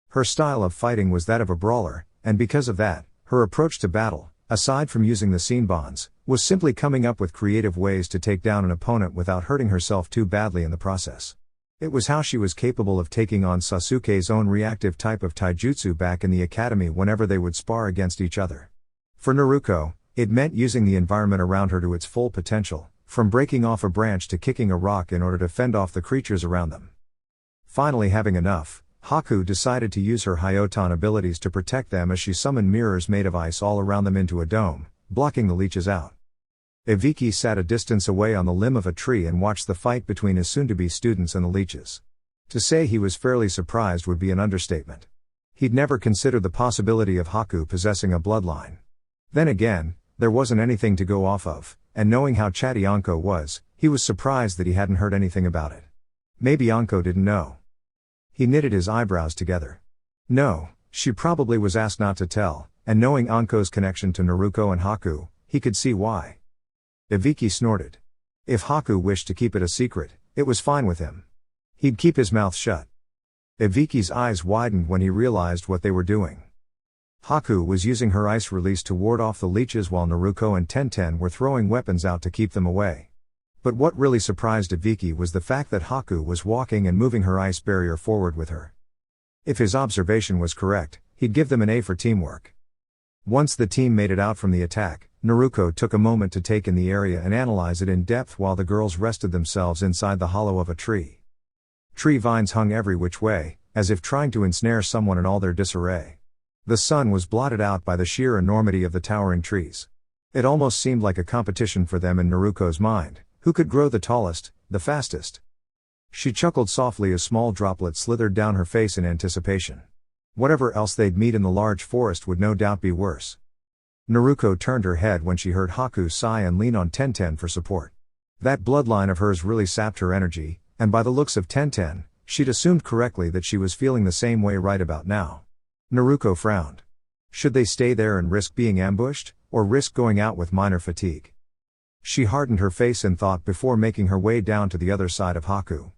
Her style of fighting was that of a brawler, and because of that, her approach to battle, aside from using the senbons, was simply coming up with creative ways to take down an opponent without hurting herself too badly in the process. It was how she was capable of taking on Sasuke's own reactive type of taijutsu back in the academy whenever they would spar against each other. For Naruko, it meant using the environment around her to its full potential, from breaking off a branch to kicking a rock in order to fend off the creatures around them. Finally having enough, Haku decided to use her Hyoton abilities to protect them as she summoned mirrors made of ice all around them into a dome, blocking the leeches out. Ibiki sat a distance away on the limb of a tree and watched the fight between his soon-to-be students and the leeches. To say he was fairly surprised would be an understatement. He'd never considered the possibility of Haku possessing a bloodline. Then again, there wasn't anything to go off of, and knowing how chatty Anko was, he was surprised that he hadn't heard anything about it. Maybe Anko didn't know. He knitted his eyebrows together. No, she probably was asked not to tell, and knowing Anko's connection to Naruko and Haku, he could see why. Ibiki snorted. If Haku wished to keep it a secret, it was fine with him. He'd keep his mouth shut. Ibiki's eyes widened when he realized what they were doing. Haku was using her ice release to ward off the leeches while Naruko and Tenten were throwing weapons out to keep them away. But what really surprised Ibiki was the fact that Haku was walking and moving her ice barrier forward with her. If his observation was correct, he'd give them an A for teamwork. Once the team made it out from the attack, Naruko took a moment to take in the area and analyze it in depth while the girls rested themselves inside the hollow of a tree. Tree vines hung every which way, as if trying to ensnare someone in all their disarray. The sun was blotted out by the sheer enormity of the towering trees. It almost seemed like a competition for them in Naruko's mind. Who could grow the tallest, the fastest? She chuckled softly as small droplets slithered down her face in anticipation. Whatever else they'd meet in the large forest would no doubt be worse. Naruko turned her head when she heard Haku sigh and lean on Tenten for support. That bloodline of hers really sapped her energy, and by the looks of Tenten, she'd assumed correctly that she was feeling the same way right about now. Naruko frowned. Should they stay there and risk being ambushed, or risk going out with minor fatigue? She hardened her face in thought before making her way down to the other side of Haku.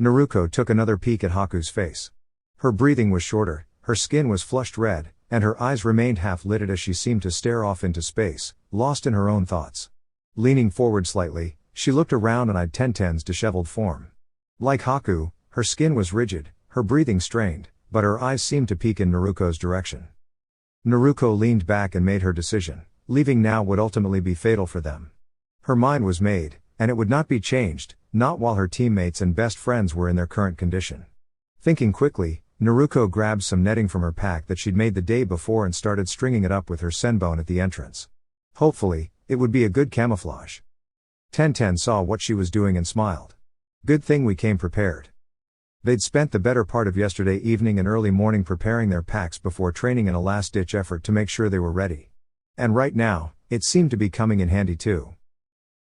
Naruko took another peek at Haku's face. Her breathing was shorter, her skin was flushed red, and her eyes remained half-lidded as she seemed to stare off into space, lost in her own thoughts. Leaning forward slightly, she looked around and eyed Tenten's disheveled form. Like Haku, her skin was rigid, her breathing strained, but her eyes seemed to peek in Naruko's direction. Naruko leaned back and made her decision, leaving now would ultimately be fatal for them. Her mind was made, and it would not be changed, not while her teammates and best friends were in their current condition. Thinking quickly, Naruko grabbed some netting from her pack that she'd made the day before and started stringing it up with her senbon at the entrance. Hopefully, it would be a good camouflage. Tenten saw what she was doing and smiled. Good thing we came prepared. They'd spent the better part of yesterday evening and early morning preparing their packs before training in a last-ditch effort to make sure they were ready. And right now, it seemed to be coming in handy too.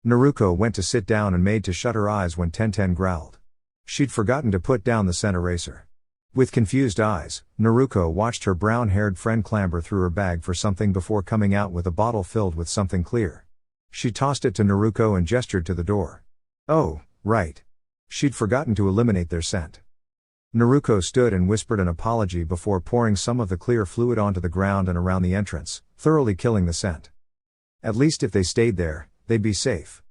Naruko went to sit down and made to shut her eyes when Tenten growled. She'd forgotten to put down the scent eraser. With confused eyes, Naruko watched her brown-haired friend clamber through her bag for something before coming out with a bottle filled with something clear. She tossed it to Naruko and gestured to the door. Oh, right. She'd forgotten to eliminate their scent. Naruko stood and whispered an apology before pouring some of the clear fluid onto the ground and around the entrance, thoroughly killing the scent. At least if they stayed there, they'd be safe.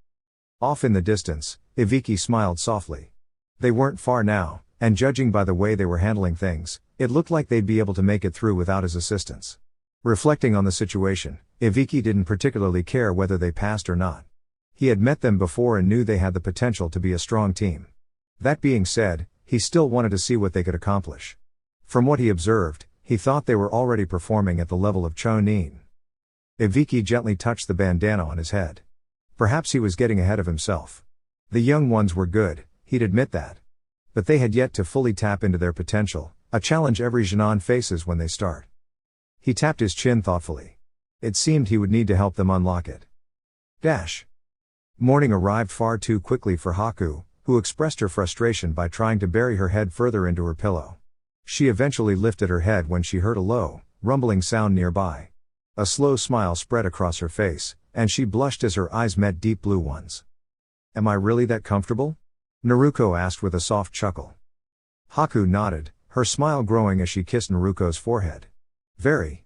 Off in the distance, Ibiki smiled softly. They weren't far now, and judging by the way they were handling things, it looked like they'd be able to make it through without his assistance. Reflecting on the situation, Ibiki didn't particularly care whether they passed or not. He had met them before and knew they had the potential to be a strong team. That being said, he still wanted to see what they could accomplish. From what he observed, he thought they were already performing at the level of Chonin. Ibiki gently touched the bandana on his head. Perhaps he was getting ahead of himself. The young ones were good, he'd admit that. But they had yet to fully tap into their potential, a challenge every Genin faces when they start. He tapped his chin thoughtfully. It seemed he would need to help them unlock it. Morning arrived far too quickly for Haku, who expressed her frustration by trying to bury her head further into her pillow. She eventually lifted her head when she heard a low, rumbling sound nearby. A slow smile spread across her face, and she blushed as her eyes met deep blue ones. "Am I really that comfortable?" Naruko asked with a soft chuckle. Haku nodded, her smile growing as she kissed Naruko's forehead. "Very."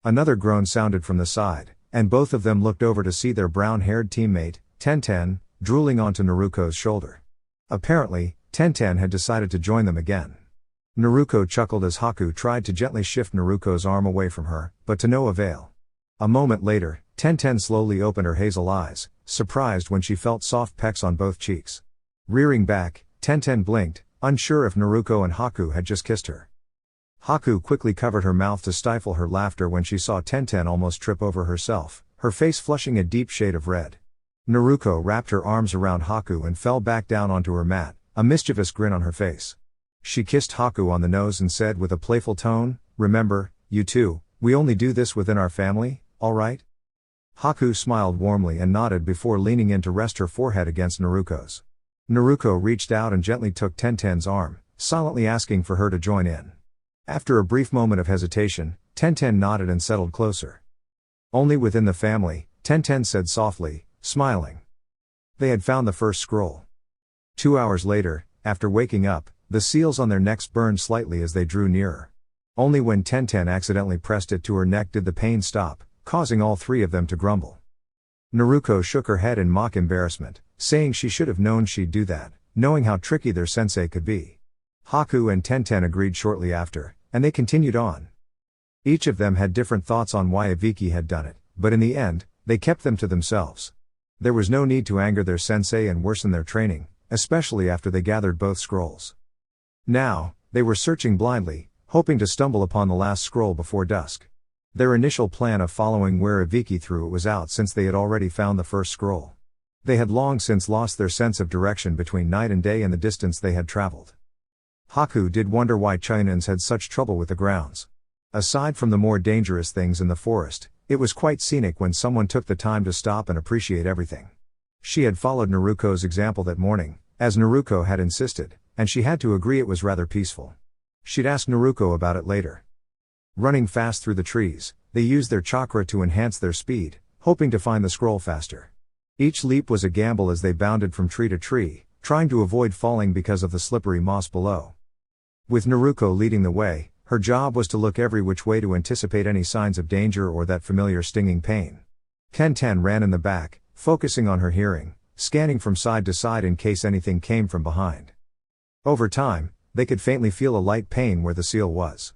Another groan sounded from the side, and both of them looked over to see their brown-haired teammate, Tenten, drooling onto Naruko's shoulder. Apparently, Tenten had decided to join them again. Naruko chuckled as Haku tried to gently shift Naruko's arm away from her, but to no avail. A moment later, Tenten slowly opened her hazel eyes, surprised when she felt soft pecks on both cheeks. Rearing back, Tenten blinked, unsure if Naruko and Haku had just kissed her. Haku quickly covered her mouth to stifle her laughter when she saw Tenten almost trip over herself, her face flushing a deep shade of red. Naruko wrapped her arms around Haku and fell back down onto her mat, a mischievous grin on her face. She kissed Haku on the nose and said with a playful tone, "Remember, you two, we only do this within our family, all right?" Haku smiled warmly and nodded before leaning in to rest her forehead against Naruko's. Naruko reached out and gently took Tenten's arm, silently asking for her to join in. After a brief moment of hesitation, Tenten nodded and settled closer. "Only within the family," Tenten said softly, smiling. They had found the first scroll. 2 hours later, after waking up, the seals on their necks burned slightly as they drew nearer. Only when Tenten accidentally pressed it to her neck did the pain stop, causing all three of them to grumble. Naruko shook her head in mock embarrassment, saying she should have known she'd do that, knowing how tricky their sensei could be. Haku and Tenten agreed shortly after, and they continued on. Each of them had different thoughts on why Ibiki had done it, but in the end, they kept them to themselves. There was no need to anger their sensei and worsen their training, especially after they gathered both scrolls. Now, they were searching blindly, hoping to stumble upon the last scroll before dusk. Their initial plan of following where Ibiki threw it was out since they had already found the first scroll. They had long since lost their sense of direction between night and day and the distance they had traveled. Haku did wonder why Chinans had such trouble with the grounds. Aside from the more dangerous things in the forest, it was quite scenic when someone took the time to stop and appreciate everything. She had followed Naruko's example that morning, as Naruko had insisted, and she had to agree it was rather peaceful. She'd ask Naruko about it later. Running fast through the trees, they used their chakra to enhance their speed, hoping to find the scroll faster. Each leap was a gamble as they bounded from tree to tree, trying to avoid falling because of the slippery moss below. With Naruko leading the way, her job was to look every which way to anticipate any signs of danger or that familiar stinging pain. Tenten ran in the back, focusing on her hearing, scanning from side to side in case anything came from behind. Over time, they could faintly feel a light pain where the seal was.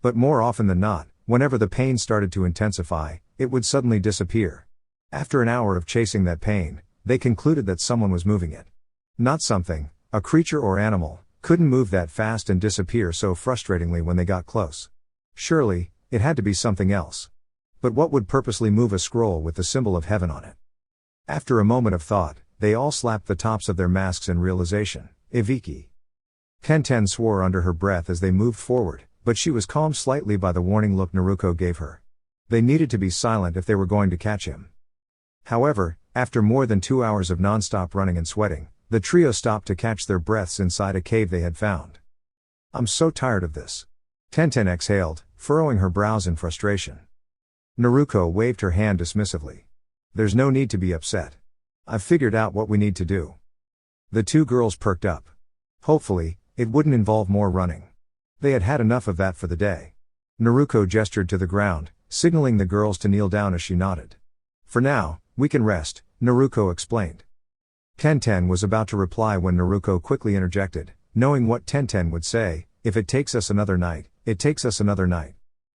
But more often than not, whenever the pain started to intensify, it would suddenly disappear. After an hour of chasing that pain, they concluded that someone was moving it. Not something, a creature or animal, couldn't move that fast and disappear so frustratingly when they got close. Surely, it had to be something else. But what would purposely move a scroll with the symbol of heaven on it? After a moment of thought, they all slapped the tops of their masks in realization. Ibiki. Tenten swore under her breath as they moved forward, but she was calmed slightly by the warning look Naruko gave her. They needed to be silent if they were going to catch him. However, after more than 2 hours of non-stop running and sweating, the trio stopped to catch their breaths inside a cave they had found. "I'm so tired of this." Tenten exhaled, furrowing her brows in frustration. Naruko waved her hand dismissively. "There's no need to be upset. I've figured out what we need to do." The two girls perked up. Hopefully, it wouldn't involve more running. They had had enough of that for the day. Naruko gestured to the ground, signaling the girls to kneel down as she nodded. "For now, we can rest," Naruko explained. Tenten was about to reply when Naruko quickly interjected, knowing what Tenten would say, "If it takes us another night, it takes us another night.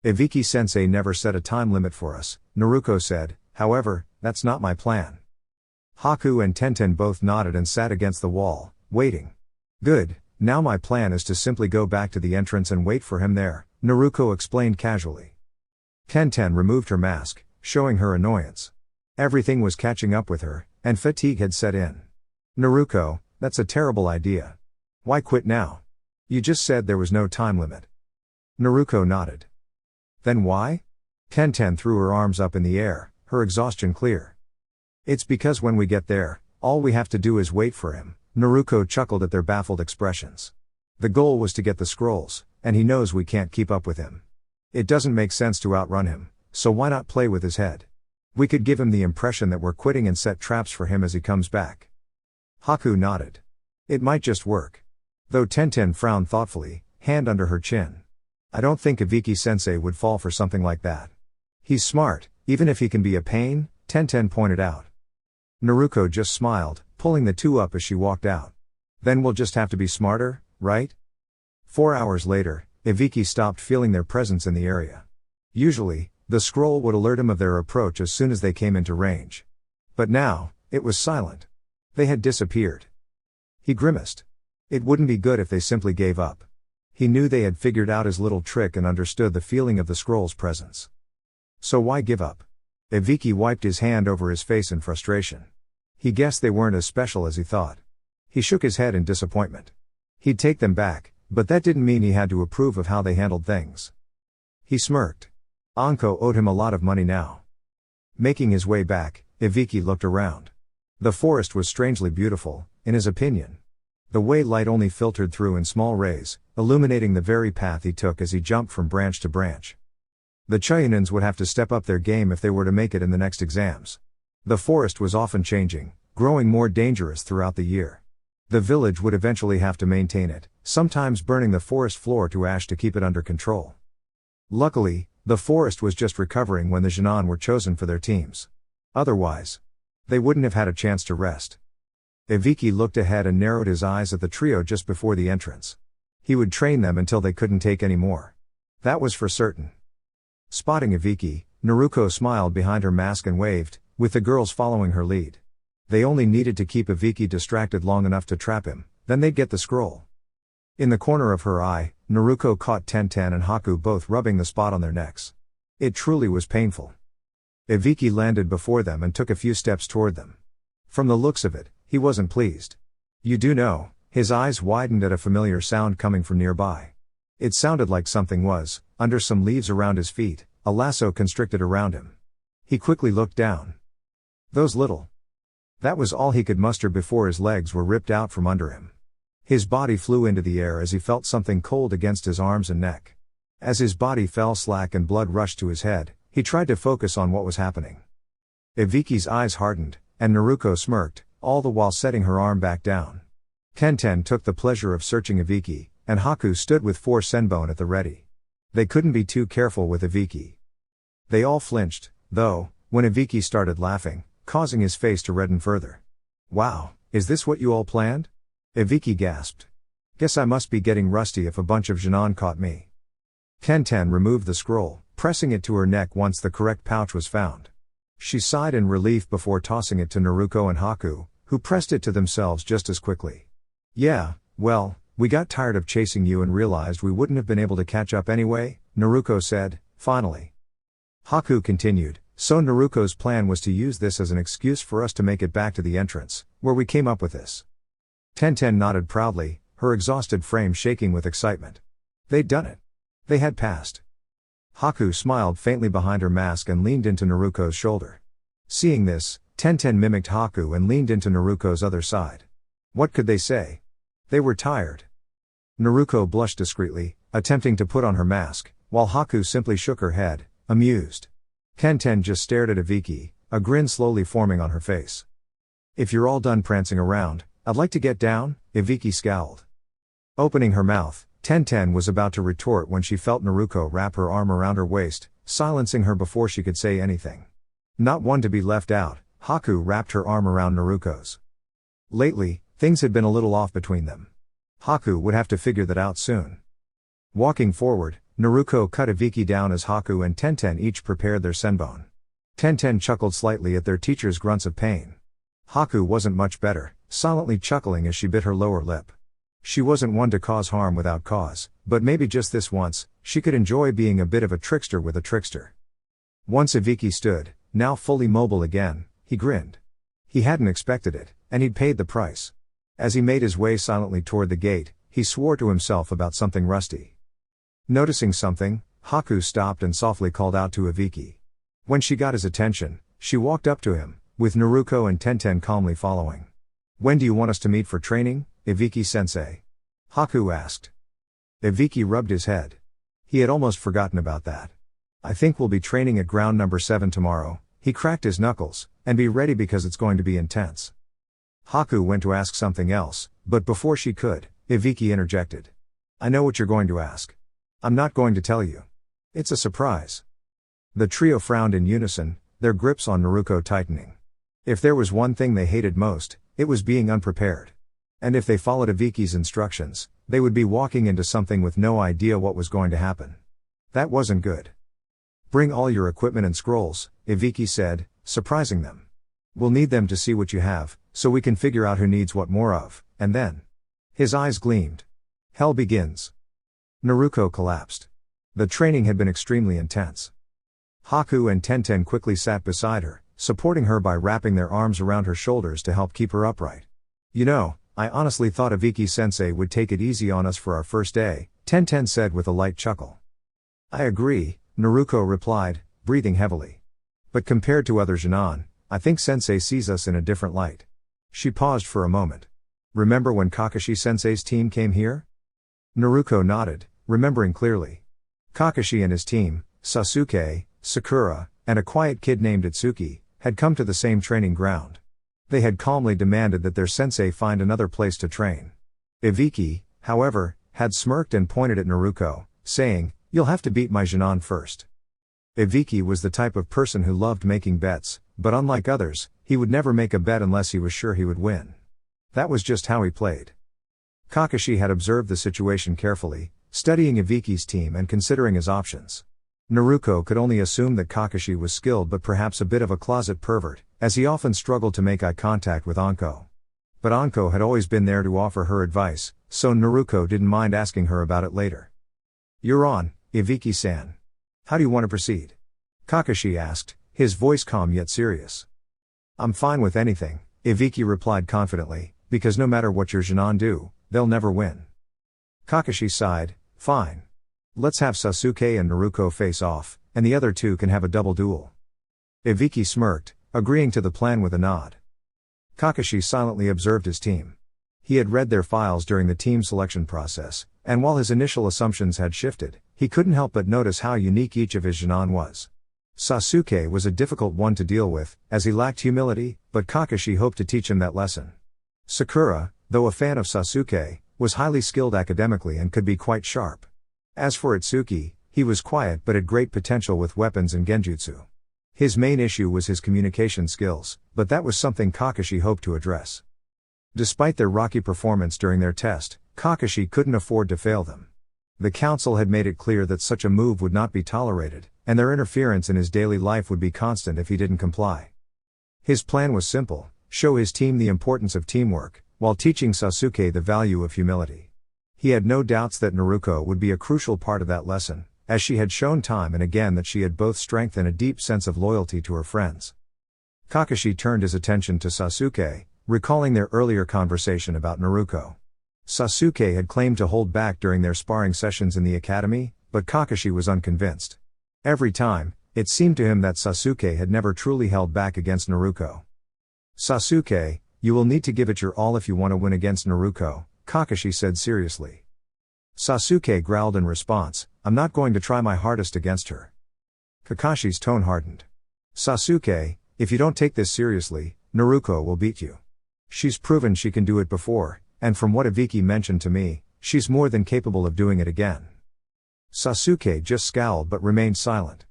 Ibiki-sensei never set a time limit for us, Naruko said, however, that's not my plan. Haku and Tenten both nodded and sat against the wall, waiting. Good, now my plan is to simply go back to the entrance and wait for him there, Naruko explained casually. Tenten removed her mask, showing her annoyance. Everything was catching up with her, and fatigue had set in. Naruko, that's a terrible idea. Why quit now? You just said there was no time limit. Naruko nodded. Then why? Tenten threw her arms up in the air, her exhaustion clear. It's because when we get there, all we have to do is wait for him, Naruko chuckled at their baffled expressions. The goal was to get the scrolls, and he knows we can't keep up with him. It doesn't make sense to outrun him, so why not play with his head? We could give him the impression that we're quitting and set traps for him as he comes back. Haku nodded. It might just work. Though Tenten frowned thoughtfully, hand under her chin. I don't think Ibiki-sensei would fall for something like that. He's smart, even if he can be a pain, Tenten pointed out. Naruko just smiled, pulling the two up as she walked out. Then we'll just have to be smarter, right? 4 hours later, Ibiki stopped feeling their presence in the area. Usually, the scroll would alert him of their approach as soon as they came into range. But now, it was silent. They had disappeared. He grimaced. It wouldn't be good if they simply gave up. He knew they had figured out his little trick and understood the feeling of the scroll's presence. So why give up? Ibiki wiped his hand over his face in frustration. He guessed they weren't as special as he thought. He shook his head in disappointment. He'd take them back, but that didn't mean he had to approve of how they handled things. He smirked. Anko owed him a lot of money now. Making his way back, Ibiki looked around. The forest was strangely beautiful, in his opinion. The way light only filtered through in small rays, illuminating the very path he took as he jumped from branch to branch. The Chayonins would have to step up their game if they were to make it in the next exams. The forest was often changing, growing more dangerous throughout the year. The village would eventually have to maintain it, sometimes burning the forest floor to ash to keep it under control. Luckily, the forest was just recovering when the Jinan were chosen for their teams. Otherwise, they wouldn't have had a chance to rest. Ibiki looked ahead and narrowed his eyes at the trio just before the entrance. He would train them until they couldn't take any more. That was for certain. Spotting Ibiki, Naruko smiled behind her mask and waved, with the girls following her lead. They only needed to keep Ibiki distracted long enough to trap him, then they'd get the scroll. In the corner of her eye, Naruko caught Tenten and Haku both rubbing the spot on their necks. It truly was painful. Ibiki landed before them and took a few steps toward them. From the looks of it, he wasn't pleased. You do know, his eyes widened at a familiar sound coming from nearby. It sounded like something was, under some leaves around his feet, a lasso constricted around him. He quickly looked down. Those little. That was all he could muster before his legs were ripped out from under him. His body flew into the air as he felt something cold against his arms and neck. As his body fell slack and blood rushed to his head, he tried to focus on what was happening. Ibiki's eyes hardened, and Naruko smirked, all the while setting her arm back down. Tenten took the pleasure of searching Ibiki, and Haku stood with 4 senbon at the ready. They couldn't be too careful with Ibiki. They all flinched, though, when Ibiki started laughing, causing his face to redden further. Wow, is this what you all planned? Ibiki gasped. Guess I must be getting rusty if a bunch of Jinan caught me. Tenten removed the scroll, pressing it to her neck once the correct pouch was found. She sighed in relief before tossing it to Naruko and Haku, who pressed it to themselves just as quickly. Yeah, well, we got tired of chasing you and realized we wouldn't have been able to catch up anyway, Naruko said, finally. Haku continued, so Naruko's plan was to use this as an excuse for us to make it back to the entrance, where we came up with this. Tenten nodded proudly, her exhausted frame shaking with excitement. They'd done it. They had passed. Haku smiled faintly behind her mask and leaned into Naruko's shoulder. Seeing this, Tenten mimicked Haku and leaned into Naruko's other side. What could they say? They were tired. Naruko blushed discreetly, attempting to put on her mask, while Haku simply shook her head, amused. Tenten just stared at Ibiki, a grin slowly forming on her face. If you're all done prancing around, I'd like to get down, Ibiki scowled. Opening her mouth, Tenten was about to retort when she felt Naruko wrap her arm around her waist, silencing her before she could say anything. Not one to be left out, Haku wrapped her arm around Naruko's. Lately, things had been a little off between them. Haku would have to figure that out soon. Walking forward, Naruko cut Ibiki down as Haku and Tenten each prepared their senbon. Tenten chuckled slightly at their teacher's grunts of pain. Haku wasn't much better, silently chuckling as she bit her lower lip. She wasn't one to cause harm without cause, but maybe just this once, she could enjoy being a bit of a trickster with a trickster. Once Iviki stood, now fully mobile again, he grinned. He hadn't expected it, and he'd paid the price. As he made his way silently toward the gate, he swore to himself about something rusty. Noticing something, Haku stopped and softly called out to Iviki. When she got his attention, she walked up to him, with Naruko and Tenten calmly following. "When do you want us to meet for training, Iviki-sensei?" Haku asked. Iviki rubbed his head. He had almost forgotten about that. "I think we'll be training at ground number 7 tomorrow." He cracked his knuckles, "and be ready because it's going to be intense." Haku went to ask something else, but before she could, Iviki interjected. "I know what you're going to ask. I'm not going to tell you. It's a surprise." The trio frowned in unison, their grips on Naruko tightening. If there was one thing they hated most, it was being unprepared. And if they followed Iviki's instructions, they would be walking into something with no idea what was going to happen. That wasn't good. "Bring all your equipment and scrolls," Iviki said, surprising them. "We'll need them to see what you have, so we can figure out who needs what more of, and then." His eyes gleamed. "Hell begins." Naruko collapsed. The training had been extremely intense. Haku and Tenten quickly sat beside her, supporting her by wrapping their arms around her shoulders to help keep her upright. "You know, I honestly thought Iviki-sensei would take it easy on us for our first day," Tenten said with a light chuckle. "I agree," Naruko replied, breathing heavily. "But compared to other Genin, I think sensei sees us in a different light." She paused for a moment. "Remember when Kakashi-sensei's team came here?" Naruko nodded, remembering clearly. Kakashi and his team, Sasuke, Sakura, and a quiet kid named Itsuki, had come to the same training ground. They had calmly demanded that their sensei find another place to train. Iviki, however, had smirked and pointed at Naruko, saying, "You'll have to beat my Genin first." Iviki was the type of person who loved making bets, but unlike others, he would never make a bet unless he was sure he would win. That was just how he played. Kakashi had observed the situation carefully, studying Iviki's team and considering his options. Naruko could only assume that Kakashi was skilled but perhaps a bit of a closet pervert, as he often struggled to make eye contact with Anko. But Anko had always been there to offer her advice, so Naruko didn't mind asking her about it later. "You're on, Iviki-san. How do you want to proceed?" Kakashi asked, his voice calm yet serious. "I'm fine with anything," Iviki replied confidently, "because no matter what your Genin do, they'll never win." Kakashi sighed, "Fine. Let's have Sasuke and Naruko face off, and the other two can have a double duel." Iviki smirked, agreeing to the plan with a nod. Kakashi silently observed his team. He had read their files during the team selection process, and while his initial assumptions had shifted, he couldn't help but notice how unique each of his Genin was. Sasuke was a difficult one to deal with, as he lacked humility, but Kakashi hoped to teach him that lesson. Sakura, though a fan of Sasuke, was highly skilled academically and could be quite sharp. As for Itsuki, he was quiet but had great potential with weapons and genjutsu. His main issue was his communication skills, but that was something Kakashi hoped to address. Despite their rocky performance during their test, Kakashi couldn't afford to fail them. The council had made it clear that such a move would not be tolerated, and their interference in his daily life would be constant if he didn't comply. His plan was simple: show his team the importance of teamwork, while teaching Sasuke the value of humility. He had no doubts that Naruko would be a crucial part of that lesson, as she had shown time and again that she had both strength and a deep sense of loyalty to her friends. Kakashi turned his attention to Sasuke, recalling their earlier conversation about Naruko. Sasuke had claimed to hold back during their sparring sessions in the academy, but Kakashi was unconvinced. Every time, it seemed to him that Sasuke had never truly held back against Naruko. "Sasuke, you will need to give it your all if you want to win against Naruko," Kakashi said seriously. Sasuke growled in response, "I'm not going to try my hardest against her." Kakashi's tone hardened. "Sasuke, if you don't take this seriously, Naruko will beat you. She's proven she can do it before, and from what Iviki mentioned to me, she's more than capable of doing it again." Sasuke just scowled but remained silent.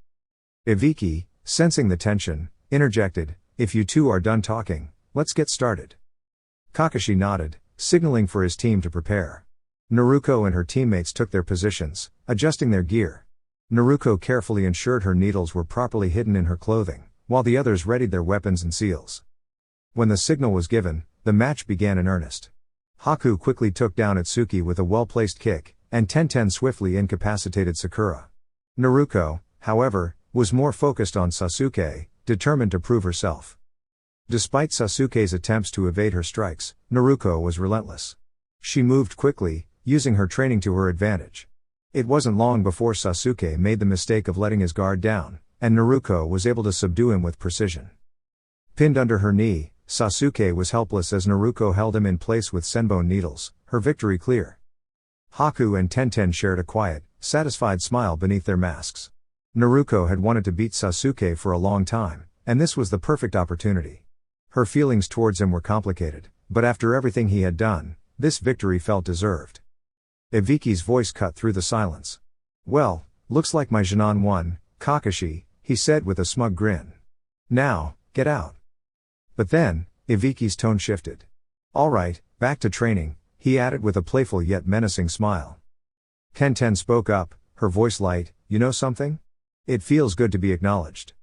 Iviki, sensing the tension, interjected, "If you two are done talking, let's get started." Kakashi nodded, signaling for his team to prepare. Naruko and her teammates took their positions, adjusting their gear. Naruko carefully ensured her needles were properly hidden in her clothing, while the others readied their weapons and seals. When the signal was given, the match began in earnest. Haku quickly took down Itsuki with a well-placed kick, and Tenten swiftly incapacitated Sakura. Naruko, however, was more focused on Sasuke, determined to prove herself. Despite Sasuke's attempts to evade her strikes, Naruko was relentless. She moved quickly, using her training to her advantage. It wasn't long before Sasuke made the mistake of letting his guard down, and Naruko was able to subdue him with precision. Pinned under her knee, Sasuke was helpless as Naruko held him in place with senbon needles, her victory clear. Haku and Tenten shared a quiet, satisfied smile beneath their masks. Naruko had wanted to beat Sasuke for a long time, and this was the perfect opportunity. Her feelings towards him were complicated, but after everything he had done, this victory felt deserved. Iviki's voice cut through the silence. "Well, looks like my Jinan won, Kakashi," he said with a smug grin. "Now, get out." But then, Iviki's tone shifted. "All right, back to training," he added with a playful yet menacing smile. Tenten spoke up, her voice light, "You know something? It feels good to be acknowledged."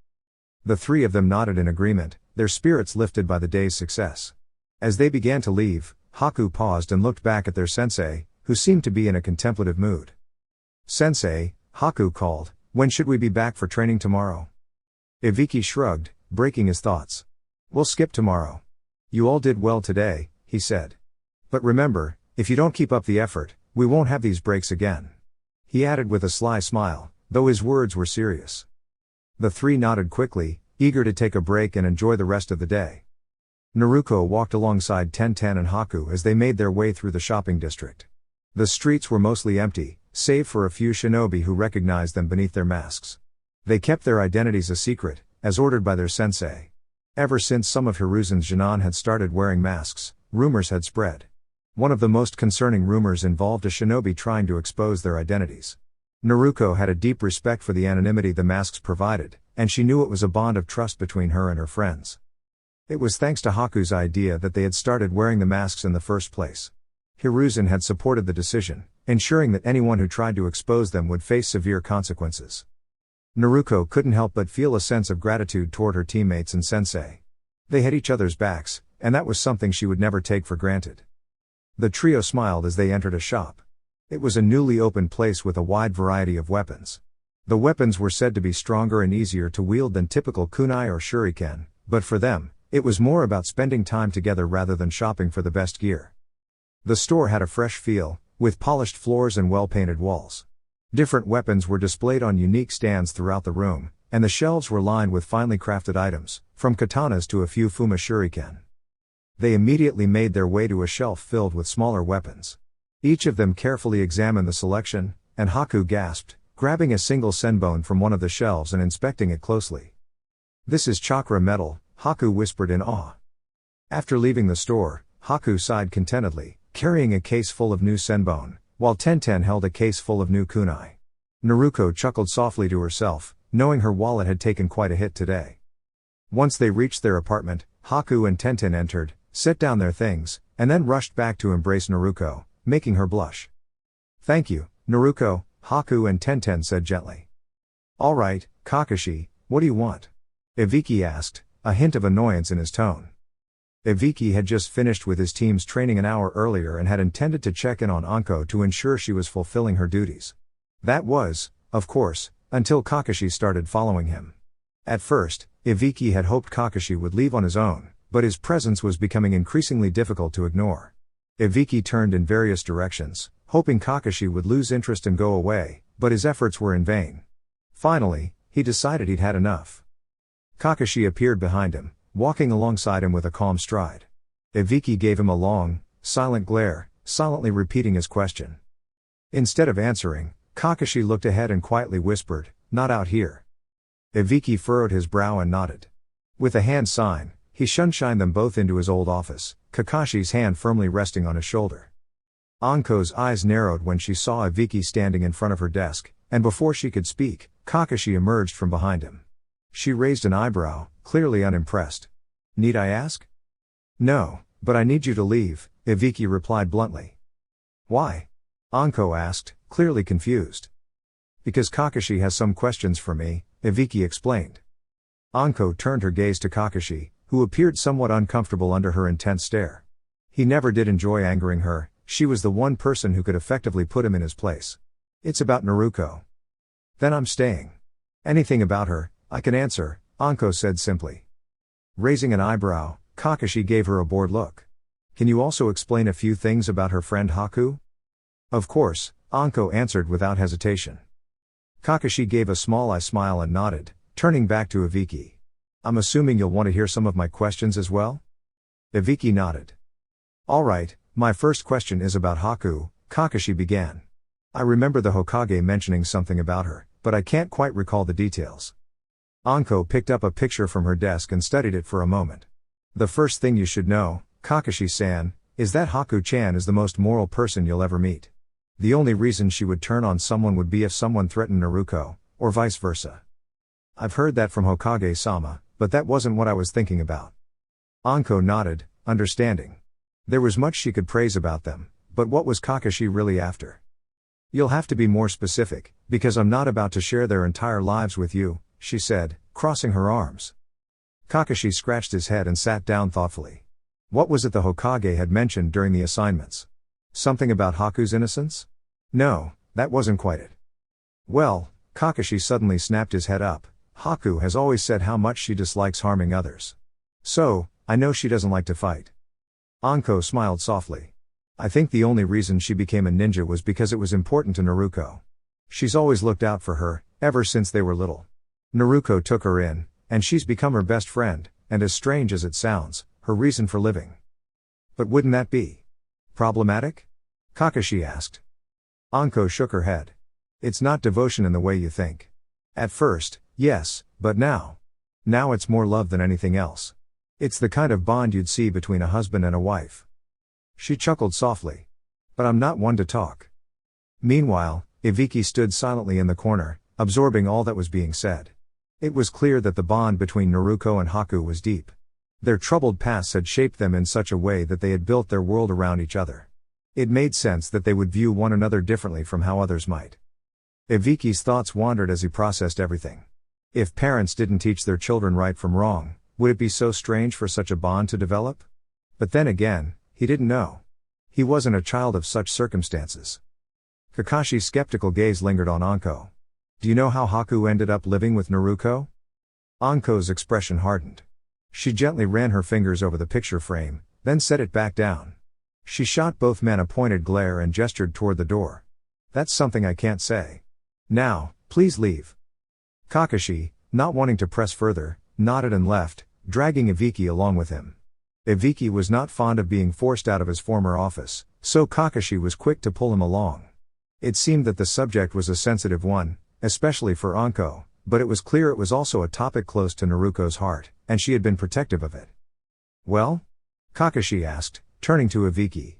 The three of them nodded in agreement, their spirits lifted by the day's success. As they began to leave, Haku paused and looked back at their sensei, who seemed to be in a contemplative mood. "Sensei," Haku called, "when should we be back for training tomorrow?" Iviki shrugged, breaking his thoughts. "We'll skip tomorrow. You all did well today," he said. "But remember, if you don't keep up the effort, we won't have these breaks again." He added with a sly smile, though his words were serious. The three nodded quickly, eager to take a break and enjoy the rest of the day. Naruko walked alongside Tenten and Haku as they made their way through the shopping district. The streets were mostly empty, save for a few shinobi who recognized them beneath their masks. They kept their identities a secret, as ordered by their sensei. Ever since some of Hiruzen's Jinan had started wearing masks, rumors had spread. One of the most concerning rumors involved a shinobi trying to expose their identities. Naruko had a deep respect for the anonymity the masks provided, and she knew it was a bond of trust between her and her friends. It was thanks to Haku's idea that they had started wearing the masks in the first place. Hiruzen had supported the decision, ensuring that anyone who tried to expose them would face severe consequences. Naruko couldn't help but feel a sense of gratitude toward her teammates and sensei. They had each other's backs, and that was something she would never take for granted. The trio smiled as they entered a shop. It was a newly opened place with a wide variety of weapons. The weapons were said to be stronger and easier to wield than typical kunai or shuriken, but for them, it was more about spending time together rather than shopping for the best gear. The store had a fresh feel, with polished floors and well-painted walls. Different weapons were displayed on unique stands throughout the room, and the shelves were lined with finely crafted items, from katanas to a few fuma shuriken. They immediately made their way to a shelf filled with smaller weapons. Each of them carefully examined the selection, and Haku gasped, grabbing a single senbon from one of the shelves and inspecting it closely. "This is chakra metal," Haku whispered in awe. After leaving the store, Haku sighed contentedly, carrying a case full of new senbon, while Tenten held a case full of new kunai. Naruko chuckled softly to herself, knowing her wallet had taken quite a hit today. Once they reached their apartment, Haku and Tenten entered, set down their things, and then rushed back to embrace Naruko, making her blush. "Thank you, Naruko," Haku and Tenten said gently. "All right, Kakashi, what do you want?" Iviki asked, a hint of annoyance in his tone. Iviki had just finished with his team's training an hour earlier and had intended to check in on Anko to ensure she was fulfilling her duties. That was, of course, until Kakashi started following him. At first, Iviki had hoped Kakashi would leave on his own, but his presence was becoming increasingly difficult to ignore. Iviki turned in various directions, hoping Kakashi would lose interest and go away, but his efforts were in vain. Finally, he decided he'd had enough. Kakashi appeared behind him, walking alongside him with a calm stride. Iviki gave him a long, silent glare, silently repeating his question. Instead of answering, Kakashi looked ahead and quietly whispered, "Not out here." Iviki furrowed his brow and nodded. With a hand sign, he shunshined them both into his old office, Kakashi's hand firmly resting on his shoulder. Anko's eyes narrowed when she saw Iviki standing in front of her desk, and before she could speak, Kakashi emerged from behind him. She raised an eyebrow, clearly unimpressed. "Need I ask?" "No, but I need you to leave," Iviki replied bluntly. "Why?" Anko asked, clearly confused. "Because Kakashi has some questions for me," Iviki explained. Anko turned her gaze to Kakashi, who appeared somewhat uncomfortable under her intense stare. He never did enjoy angering her, she was the one person who could effectively put him in his place. It's about Naruko. Then I'm staying. Anything about her, I can answer, Anko said simply. Raising an eyebrow, Kakashi gave her a bored look. Can you also explain a few things about her friend Haku? Of course, Anko answered without hesitation. Kakashi gave a small smile and nodded, turning back to Ibiki. I'm assuming you'll want to hear some of my questions as well? Ibiki nodded. Alright, my first question is about Haku, Kakashi began. I remember the Hokage mentioning something about her, but I can't quite recall the details. Anko picked up a picture from her desk and studied it for a moment. The first thing you should know, Kakashi-san, is that Haku-chan is the most moral person you'll ever meet. The only reason she would turn on someone would be if someone threatened Naruko, or vice versa. I've heard that from Hokage-sama, but that wasn't what I was thinking about. Anko nodded, understanding. There was much she could praise about them, but what was Kakashi really after? You'll have to be more specific, because I'm not about to share their entire lives with you, she said, crossing her arms. Kakashi scratched his head and sat down thoughtfully. What was it the Hokage had mentioned during the assignments? Something about Haku's innocence? No, that wasn't quite it. Well, Kakashi suddenly snapped his head up. Haku has always said how much she dislikes harming others. So, I know she doesn't like to fight. Anko smiled softly. I think the only reason she became a ninja was because it was important to Naruko. She's always looked out for her, ever since they were little. Naruko took her in, and she's become her best friend, and as strange as it sounds, her reason for living. But wouldn't that be problematic? Kakashi asked. Anko shook her head. It's not devotion in the way you think. At first, yes, but now it's more love than anything else. It's the kind of bond you'd see between a husband and a wife. She chuckled softly. But I'm not one to talk. Meanwhile, Ibiki stood silently in the corner, absorbing all that was being said. It was clear that the bond between Naruko and Haku was deep. Their troubled pasts had shaped them in such a way that they had built their world around each other. It made sense that they would view one another differently from how others might. Ibiki's thoughts wandered as he processed everything. If parents didn't teach their children right from wrong, would it be so strange for such a bond to develop? But then again, he didn't know. He wasn't a child of such circumstances. Kakashi's skeptical gaze lingered on Anko. Do you know how Haku ended up living with Naruko? Anko's expression hardened. She gently ran her fingers over the picture frame, then set it back down. She shot both men a pointed glare and gestured toward the door. That's something I can't say. Now, please leave. Kakashi, not wanting to press further, nodded and left, dragging Ibiki along with him. Ibiki was not fond of being forced out of his former office, so Kakashi was quick to pull him along. It seemed that the subject was a sensitive one, especially for Anko, but it was clear it was also a topic close to Naruko's heart, and she had been protective of it. Well? Kakashi asked, turning to Ibiki.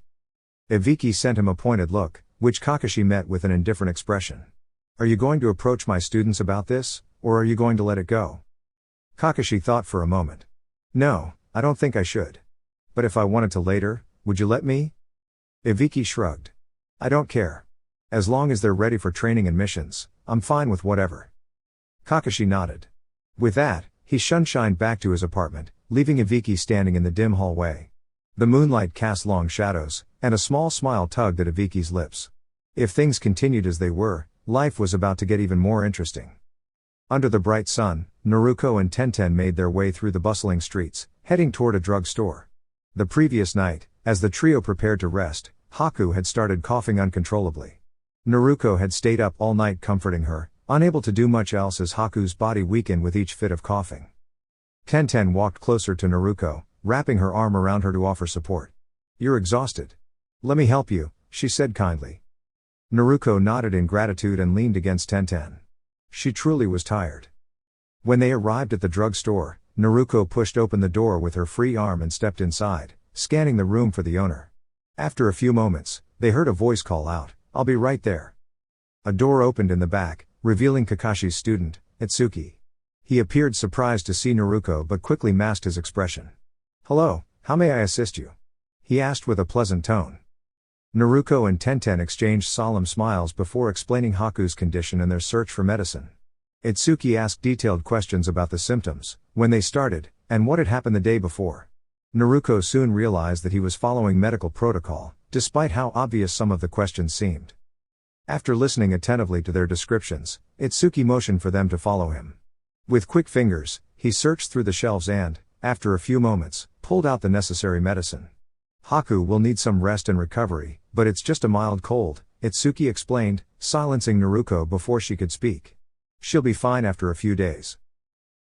Ibiki sent him a pointed look, which Kakashi met with an indifferent expression. Are you going to approach my students about this, or are you going to let it go? Kakashi thought for a moment. No, I don't think I should. But if I wanted to later, would you let me? Ibiki shrugged. I don't care. As long as they're ready for training and missions, I'm fine with whatever. Kakashi nodded. With that, he shunshined back to his apartment, leaving Ibiki standing in the dim hallway. The moonlight cast long shadows, and a small smile tugged at Ibiki's lips. If things continued as they were, life was about to get even more interesting. Under the bright sun, Naruko and Tenten made their way through the bustling streets, heading toward a drugstore. The previous night, as the trio prepared to rest, Haku had started coughing uncontrollably. Naruko had stayed up all night comforting her, unable to do much else as Haku's body weakened with each fit of coughing. Tenten walked closer to Naruko, wrapping her arm around her to offer support. You're exhausted. Let me help you, she said kindly. Naruko nodded in gratitude and leaned against Tenten. She truly was tired. When they arrived at the drugstore, Naruko pushed open the door with her free arm and stepped inside, scanning the room for the owner. After a few moments, they heard a voice call out, I'll be right there. A door opened in the back, revealing Kakashi's student, Itsuki. He appeared surprised to see Naruko but quickly masked his expression. Hello, how may I assist you? He asked with a pleasant tone. Naruko and Tenten exchanged solemn smiles before explaining Haku's condition and their search for medicine. Itsuki asked detailed questions about the symptoms, when they started, and what had happened the day before. Naruko soon realized that he was following medical protocol, despite how obvious some of the questions seemed. After listening attentively to their descriptions, Itsuki motioned for them to follow him. With quick fingers, he searched through the shelves and, after a few moments, pulled out the necessary medicine. Haku will need some rest and recovery, but it's just a mild cold, Itsuki explained, silencing Naruko before she could speak. She'll be fine after a few days.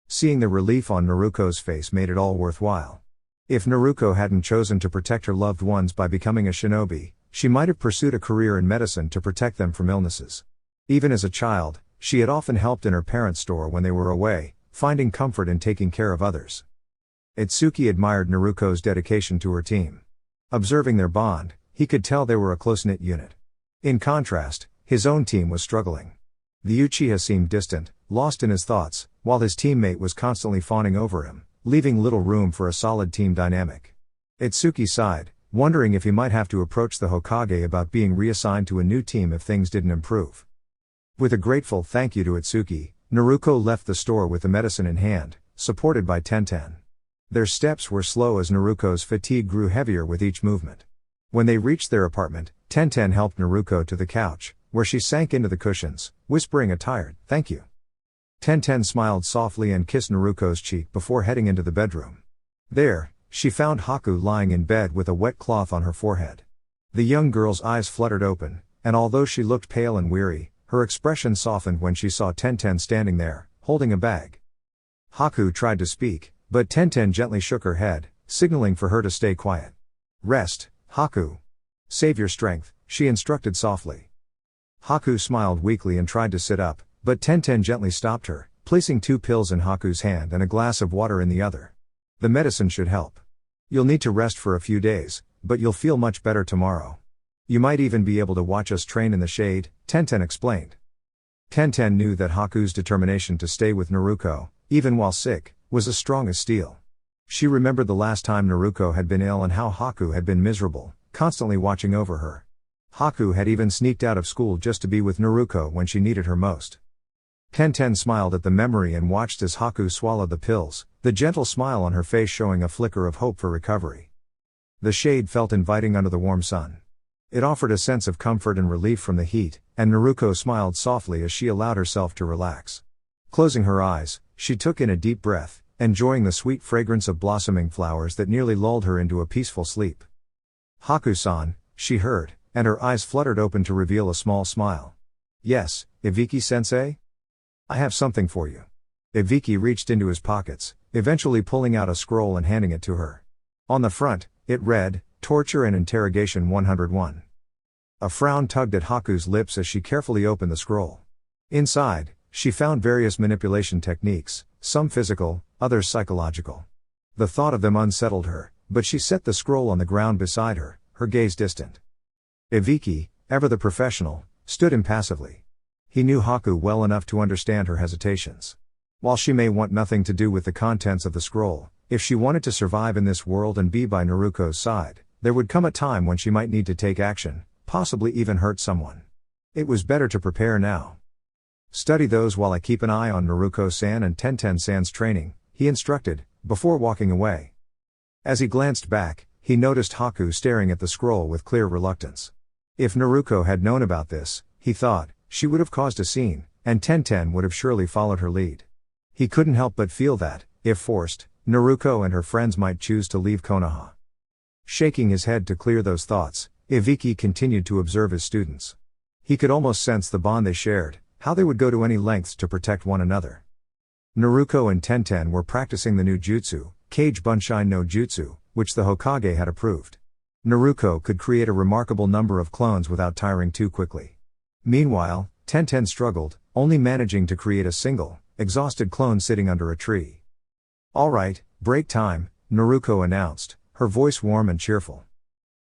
Seeing the relief on Naruko's face made it all worthwhile. If Naruko hadn't chosen to protect her loved ones by becoming a shinobi, she might have pursued a career in medicine to protect them from illnesses. Even as a child, she had often helped in her parents' store when they were away, finding comfort in taking care of others. Itsuki admired Naruko's dedication to her team. Observing their bond, he could tell they were a close-knit unit. In contrast, his own team was struggling. The Uchiha seemed distant, lost in his thoughts, while his teammate was constantly fawning over him, leaving little room for a solid team dynamic. Itsuki sighed, wondering if he might have to approach the Hokage about being reassigned to a new team if things didn't improve. With a grateful thank you to Itsuki, Naruko left the store with the medicine in hand, supported by Tenten. Their steps were slow as Naruko's fatigue grew heavier with each movement. When they reached their apartment, Tenten helped Naruko to the couch, where she sank into the cushions, whispering a tired, "Thank you." Tenten smiled softly and kissed Naruko's cheek before heading into the bedroom. There, she found Haku lying in bed with a wet cloth on her forehead. The young girl's eyes fluttered open, and although she looked pale and weary, her expression softened when she saw Tenten standing there, holding a bag. Haku tried to speak, but Tenten gently shook her head, signaling for her to stay quiet. "Rest, Haku. Save your strength," she instructed softly. Haku smiled weakly and tried to sit up, but Tenten gently stopped her, placing 2 pills in Haku's hand and a glass of water in the other. "The medicine should help. You'll need to rest for a few days, but you'll feel much better tomorrow. You might even be able to watch us train in the shade," Tenten explained. Tenten knew that Haku's determination to stay with Naruko, even while sick, was as strong as steel. She remembered the last time Naruko had been ill and how Haku had been miserable, constantly watching over her. Haku had even sneaked out of school just to be with Naruko when she needed her most. Tenten smiled at the memory and watched as Haku swallowed the pills, the gentle smile on her face showing a flicker of hope for recovery. The shade felt inviting under the warm sun. It offered a sense of comfort and relief from the heat, and Naruko smiled softly as she allowed herself to relax. Closing her eyes, she took in a deep breath, enjoying the sweet fragrance of blossoming flowers that nearly lulled her into a peaceful sleep. "Haku-san," she heard, and her eyes fluttered open to reveal a small smile. "Yes, Ibiki-sensei? I have something for you." Ibiki reached into his pockets, eventually pulling out a scroll and handing it to her. On the front, it read, "Torture and Interrogation 101. A frown tugged at Haku's lips as she carefully opened the scroll. Inside, she found various manipulation techniques, some physical, others psychological. The thought of them unsettled her, but she set the scroll on the ground beside her, her gaze distant. Ibiki, ever the professional, stood impassively. He knew Haku well enough to understand her hesitations. While she may want nothing to do with the contents of the scroll, if she wanted to survive in this world and be by Naruko's side, there would come a time when she might need to take action, possibly even hurt someone. It was better to prepare now. "Study those while I keep an eye on Naruko-san and Tenten-san's training," he instructed, before walking away. As he glanced back, he noticed Haku staring at the scroll with clear reluctance. If Naruko had known about this, he thought, she would have caused a scene, and Tenten would have surely followed her lead. He couldn't help but feel that, if forced, Naruko and her friends might choose to leave Konoha. Shaking his head to clear those thoughts, Ibiki continued to observe his students. He could almost sense the bond they shared, how they would go to any lengths to protect one another. Naruko and Tenten were practicing the new jutsu, Kage Bunshin no Jutsu, which the Hokage had approved. Naruko could create a remarkable number of clones without tiring too quickly. Meanwhile, Tenten struggled, only managing to create a single, exhausted clone sitting under a tree. "All right, break time," Naruko announced, her voice warm and cheerful.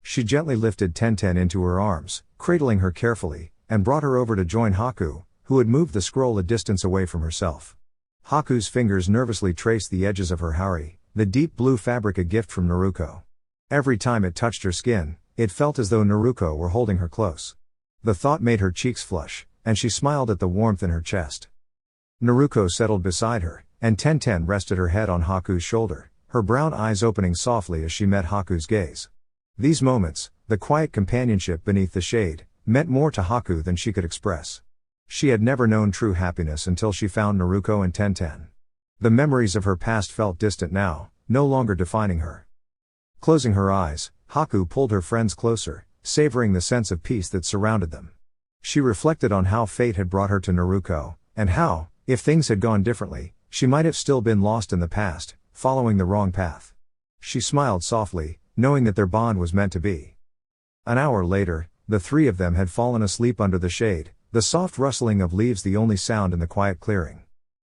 She gently lifted Tenten into her arms, cradling her carefully, and brought her over to join Haku, who had moved the scroll a distance away from herself. Haku's fingers nervously traced the edges of her hari, the deep blue fabric a gift from Naruko. Every time it touched her skin, it felt as though Naruko were holding her close. The thought made her cheeks flush, and she smiled at the warmth in her chest. Naruko settled beside her, and Tenten rested her head on Haku's shoulder, her brown eyes opening softly as she met Haku's gaze. These moments, the quiet companionship beneath the shade, meant more to Haku than she could express. She had never known true happiness until she found Naruko and Tenten. The memories of her past felt distant now, no longer defining her. Closing her eyes, Haku pulled her friends closer, savoring the sense of peace that surrounded them. She reflected on how fate had brought her to Naruko, and how, if things had gone differently, she might have still been lost in the past, following the wrong path. She smiled softly, knowing that their bond was meant to be. An hour later, the three of them had fallen asleep under the shade, the soft rustling of leaves the only sound in the quiet clearing.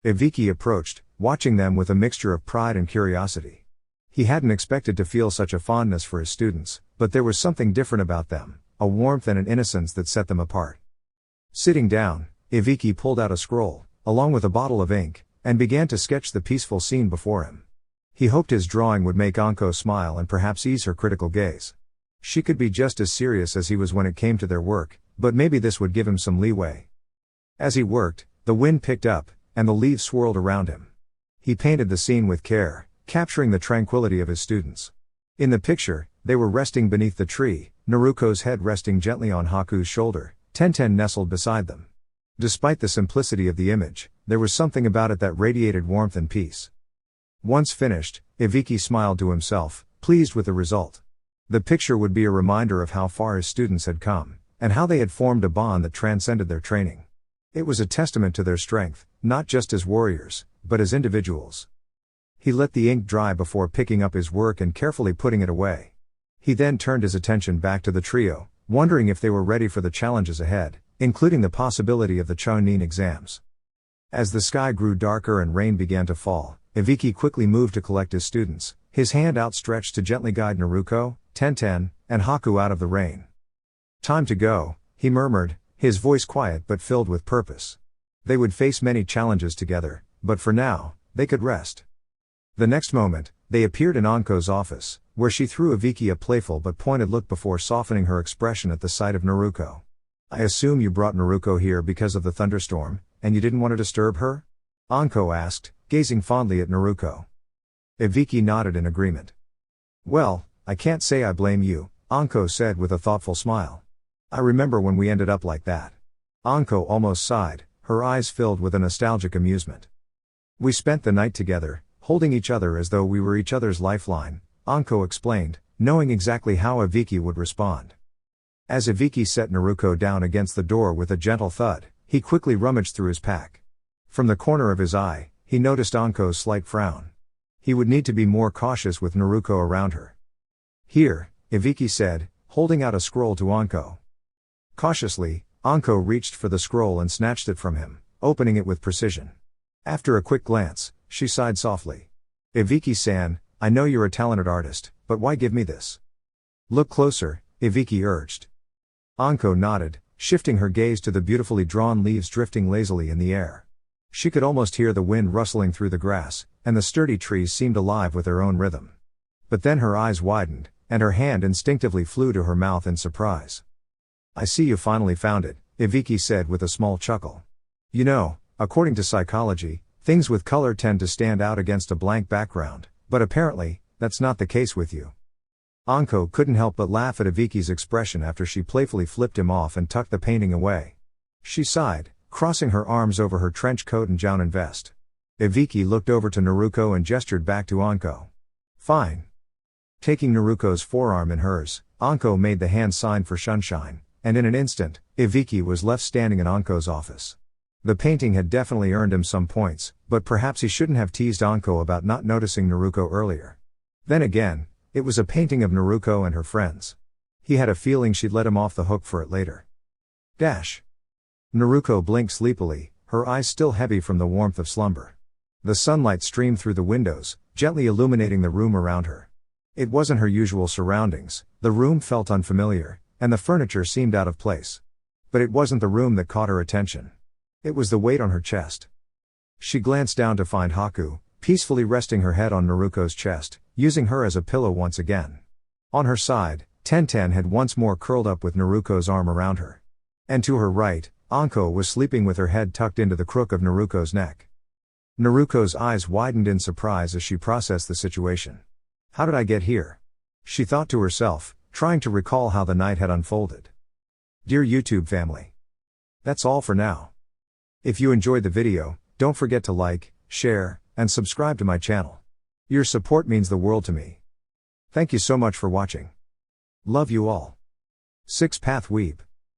Ibiki approached, watching them with a mixture of pride and curiosity. He hadn't expected to feel such a fondness for his students, but there was something different about them, a warmth and an innocence that set them apart. Sitting down, Ibiki pulled out a scroll, along with a bottle of ink, and began to sketch the peaceful scene before him. He hoped his drawing would make Anko smile and perhaps ease her critical gaze. She could be just as serious as he was when it came to their work, but maybe this would give him some leeway. As he worked, the wind picked up, and the leaves swirled around him. He painted the scene with care, capturing the tranquility of his students. In the picture, they were resting beneath the tree, Naruko's head resting gently on Haku's shoulder, Tenten nestled beside them. Despite the simplicity of the image, there was something about it that radiated warmth and peace. Once finished, Ibiki smiled to himself, pleased with the result. The picture would be a reminder of how far his students had come, and how they had formed a bond that transcended their training. It was a testament to their strength, not just as warriors, but as individuals. He let the ink dry before picking up his work and carefully putting it away. He then turned his attention back to the trio, wondering if they were ready for the challenges ahead, including the possibility of the Chunin exams. As the sky grew darker and rain began to fall, Ibiki quickly moved to collect his students, his hand outstretched to gently guide Naruko, Tenten, and Haku out of the rain. "Time to go," he murmured, his voice quiet but filled with purpose. They would face many challenges together, but for now, they could rest. The next moment, they appeared in Anko's office, where she threw Ibiki a playful but pointed look before softening her expression at the sight of Naruko. "I assume you brought Naruko here because of the thunderstorm, and you didn't want to disturb her?" Anko asked, gazing fondly at Naruko. Ibiki nodded in agreement. "Well, I can't say I blame you," Anko said with a thoughtful smile. "I remember when we ended up like that." Anko almost sighed, her eyes filled with a nostalgic amusement. "We spent the night together, holding each other as though we were each other's lifeline," Anko explained, knowing exactly how Ibiki would respond. As Ibiki set Naruko down against the door with a gentle thud, he quickly rummaged through his pack. From the corner of his eye, he noticed Anko's slight frown. He would need to be more cautious with Naruko around her. "Here," Ibiki said, holding out a scroll to Anko. Cautiously, Anko reached for the scroll and snatched it from him, opening it with precision. After a quick glance, she sighed softly. "Ibiki-san, I know you're a talented artist, but why give me this?" "Look closer," Ibiki urged. Anko nodded, shifting her gaze to the beautifully drawn leaves drifting lazily in the air. She could almost hear the wind rustling through the grass, and the sturdy trees seemed alive with their own rhythm. But then her eyes widened, and her hand instinctively flew to her mouth in surprise. "I see you finally found it," Ibiki said with a small chuckle. "You know, according to psychology, things with color tend to stand out against a blank background, but apparently, that's not the case with you." Anko couldn't help but laugh at Ibiki's expression after she playfully flipped him off and tucked the painting away. She sighed, crossing her arms over her trench coat and jounin vest. Ibiki looked over to Naruko and gestured back to Anko. "Fine." Taking Naruko's forearm in hers, Anko made the hand sign for sunshine, and in an instant, Ibiki was left standing in Anko's office. The painting had definitely earned him some points, but perhaps he shouldn't have teased Anko about not noticing Naruko earlier. Then again, it was a painting of Naruko and her friends. He had a feeling she'd let him off the hook for it later. Naruko blinked sleepily, her eyes still heavy from the warmth of slumber. The sunlight streamed through the windows, gently illuminating the room around her. It wasn't her usual surroundings, the room felt unfamiliar, and the furniture seemed out of place. But it wasn't the room that caught her attention. It was the weight on her chest. She glanced down to find Haku, peacefully resting her head on Naruko's chest, using her as a pillow once again. On her side, Tenten had once more curled up with Naruko's arm around her. And to her right, Anko was sleeping with her head tucked into the crook of Naruko's neck. Naruko's eyes widened in surprise as she processed the situation. How did I get here? She thought to herself, trying to recall how the night had unfolded. Dear YouTube family. That's all for now. If you enjoyed the video, don't forget to like, share, and subscribe to my channel. Your support means the world to me. Thank you so much for watching. Love you all. 6th Path Weeb.